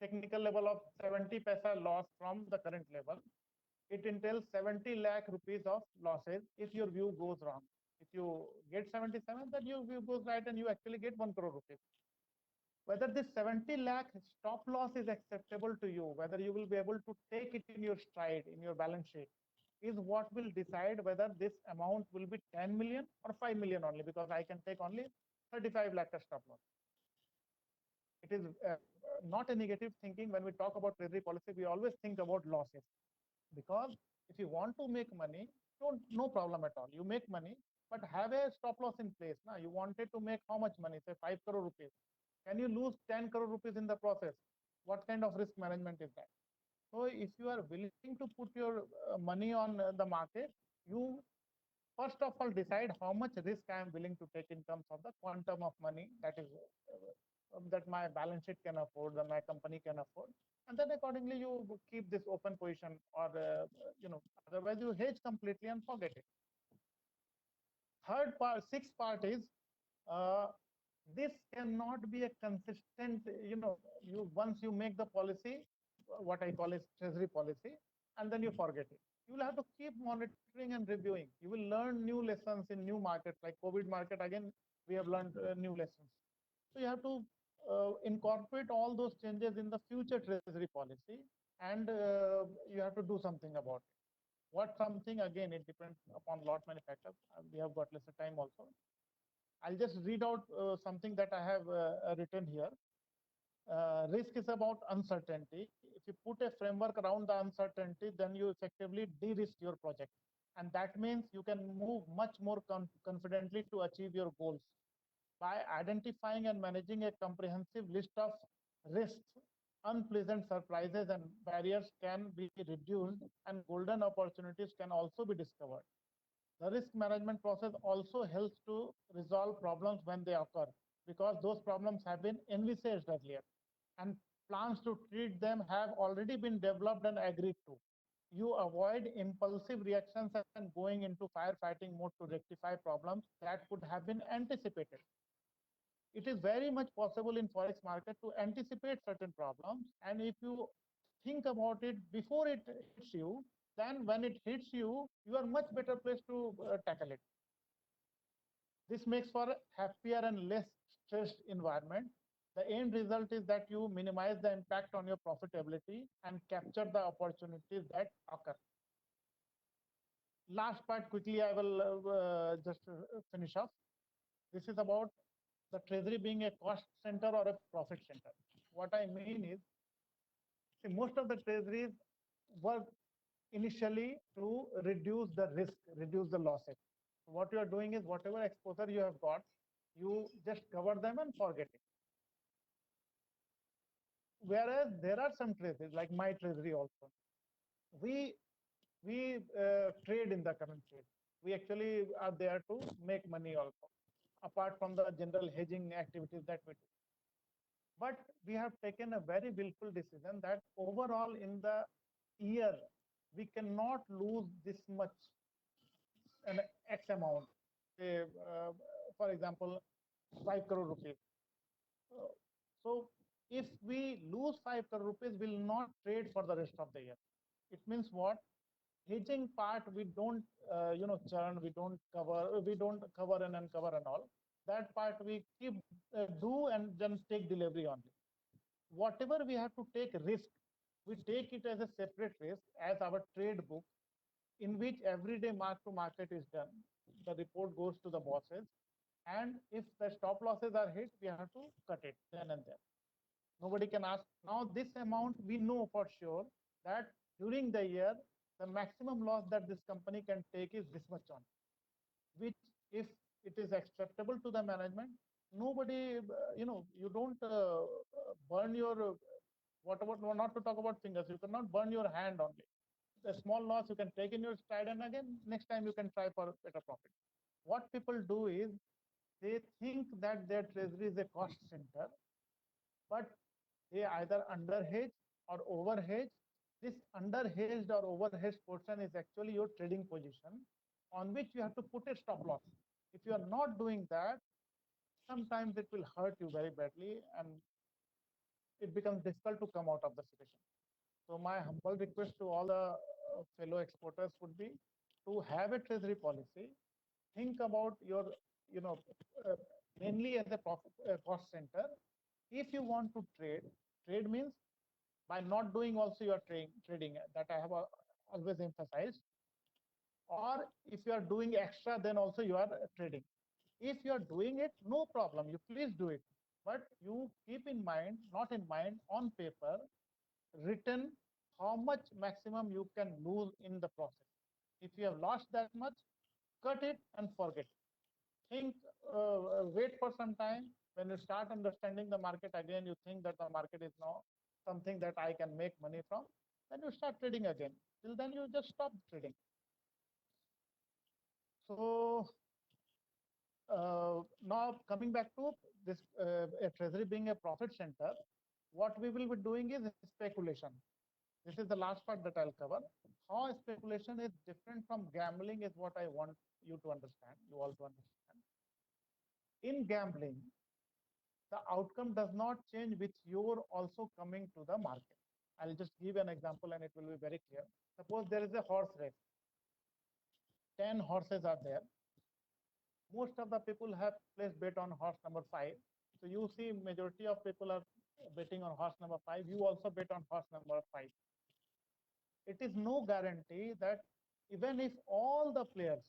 technical level of 70 paisa loss from the current level. It entails 70 lakh rupees of losses if your view goes wrong. If you get 77, then your view goes right and you actually get 1 crore rupees. Whether this 70 lakh stop loss is acceptable to you, whether you will be able to take it in your stride, in your balance sheet, is what will decide whether this amount will be 10 million or 5 million only, because I can take only 35 lakh as stop loss. It is not a negative thinking. When we talk about treasury policy, we always think about losses, because if you want to make money, no problem at all. You make money, but have a stop loss in place. Now you wanted to make how much money? Say 5 crore rupees. Can you lose 10 crore rupees in the process? What kind of risk management is that? So if you are willing to put your money on the market, you first of all decide how much risk I am willing to take in terms of the quantum of money that is that my balance sheet can afford, that my company can afford, and then accordingly you keep this open position, or otherwise you hedge completely and forget it. Sixth part is this cannot be a consistent, once you make the policy, what I call is treasury policy, and then you forget it. You will have to keep monitoring and reviewing. You will learn new lessons in new markets, like COVID market. Again, we have learned new lessons. So you have to incorporate all those changes in the future treasury policy, and you have to do something about it. What something, again, it depends upon lot many factors. We have got lesser time also. I'll just read out something that I have written here. Risk is about uncertainty. If you put a framework around the uncertainty, then you effectively de-risk your project. And that means you can move much more confidently to achieve your goals. By identifying and managing a comprehensive list of risks, unpleasant surprises and barriers can be reduced, and golden opportunities can also be discovered. The risk management process also helps to resolve problems when they occur, because those problems have been envisaged earlier, and plans to treat them have already been developed and agreed to. You avoid impulsive reactions and going into firefighting mode to rectify problems that could have been anticipated. It is very much possible in forex market to anticipate certain problems, and if you think about it before it hits you, then when it hits you, you are much better placed to tackle it. This makes for a happier and less stressed environment. The end result is that you minimize the impact on your profitability and capture the opportunities that occur. Last part, quickly, I will just finish off. This is about the treasury being a cost center or a profit center. What I mean is, see, most of the treasuries work initially to reduce the risk, reduce the losses. What you are doing is whatever exposure you have got, you just cover them and forget it. Whereas there are some treasuries, like my treasury also, we trade in the currency. We actually are there to make money also. apart from the general hedging activities that we do. But we have taken a very willful decision that overall in the year, we cannot lose this much, an X amount. Say, for example, 5 crore rupees. So if we lose 5 crore rupees, we will not trade for the rest of the year. It means what? Hedging part we don't churn, we don't cover and uncover and all. That part we keep do and then take delivery only. Whatever we have to take risk, we take it as a separate risk as our trade book, in which everyday mark to market is done. The report goes to the bosses, and if the stop losses are hit, we have to cut it then and there. Nobody can ask. Now this amount we know for sure that during the year, the maximum loss that this company can take is this much on, which if it is acceptable to the management, nobody, you don't burn your, whatever, not to talk about fingers, you cannot burn your hand only. The small loss you can take in your stride, and again, next time you can try for better profit. What people do is they think that their treasury is a cost center, but they either underhedge or overhedge. This underhedged or overhedged portion is actually your trading position on which you have to put a stop loss. If you are not doing that, sometimes it will hurt you very badly and it becomes difficult to come out of the situation. So my humble request to all the fellow exporters would be to have a treasury policy. Think about your, you know, uh, mainly as a cost center. If you want to trade, trade means by not doing also you are trading, that I have always emphasized. Or if you are doing extra, then also you are trading. If you are doing it, no problem, you please do it. But you keep in mind, not in mind, on paper, written how much maximum you can lose in the process. If you have lost that much, cut it and forget. Think, wait for some time. When you start understanding the market again, you think that the market is now something that I can make money from, then you start trading again. Till then, you just stop trading. So now coming back to this a treasury being a profit center, what we will be doing is speculation. This is the last part that I'll cover. How speculation is different from gambling is what I want you to understand, you all to understand. In gambling, the outcome does not change with your also coming to the market. I'll just give an example and it will be very clear. Suppose there is a horse race. 10 horses are there. Most of the people have placed bet on horse number 5. So you see majority of people are betting on horse number 5. You also bet on horse number 5. It is no guarantee that even if all the players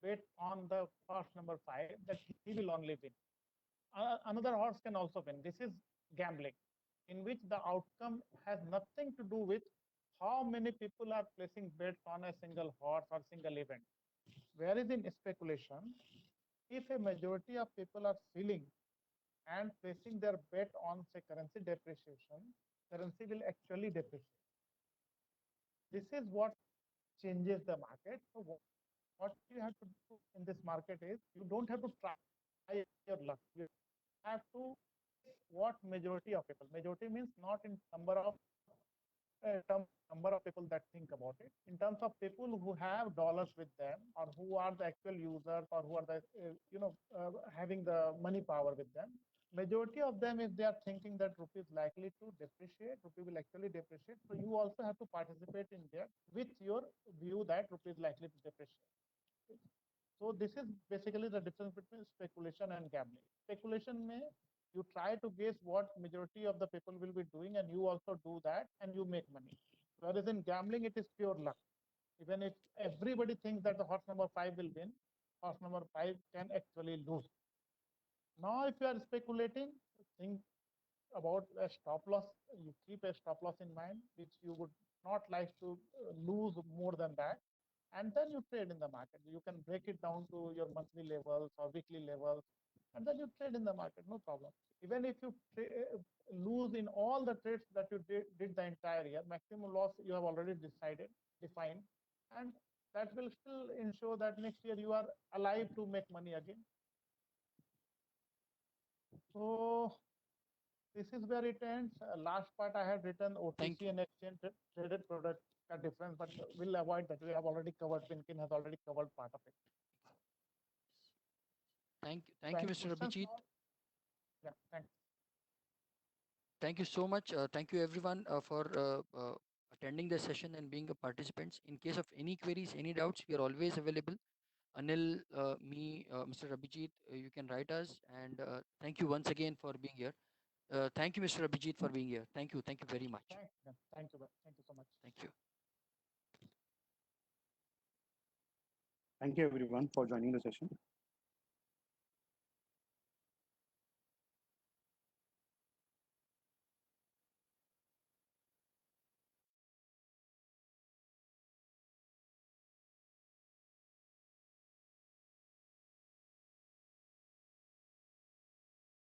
bet on the horse number 5, that he will only win. Another horse can also win. This is gambling, in which the outcome has nothing to do with how many people are placing bets on a single horse or single event. Whereas in speculation, if a majority of people are selling and placing their bet on, say, currency depreciation, currency will actually depreciate. This is what changes the market. So what you have to do in this market is you don't have to try your luck. You have to what majority of people. Majority means not in number of people that think about it. In terms of people who have dollars with them, or who are the actual users, or who are the having the money power with them. Majority of them, if they are thinking that rupee is likely to depreciate, rupee will actually depreciate. So you also have to participate in there with your view that rupee is likely to depreciate. So this is basically the difference between speculation and gambling. Speculation may you try to guess what majority of the people will be doing, and you also do that and you make money. Whereas in gambling, it is pure luck. Even if everybody thinks that the horse number 5 will win, horse number 5 can actually lose. Now, if you are speculating, think about a stop loss. You keep a stop loss in mind, which you would not like to lose more than that. And then you trade in the market. You can break it down to your monthly levels or weekly levels, and then you trade in the market, no problem. Even if you lose in all the trades that you did the entire year, maximum loss you have already defined, and that will still ensure that next year you are alive to make money again. So this is where it ends. Last part I had written
Thank
OTC and exchange traded product are different, but we'll avoid that. We have already covered. Pinkin has already covered part of it.
Thank you.
So
Thank you,
any
Mr.
questions
Abhijit.
now? Yeah, thanks.
Thank you so much. Thank you everyone for attending the session and being a participants. In case of any queries, any doubts, we are always available. Anil, me, Mr. Abhijit, you can write us. And thank you once again for being here. Thank you, Mr. Abhijit, for being here. Thank you. Thank you very much.
Thanks. Yeah, thank you. Thank you so much.
Thank you.
Thank you everyone for joining the session.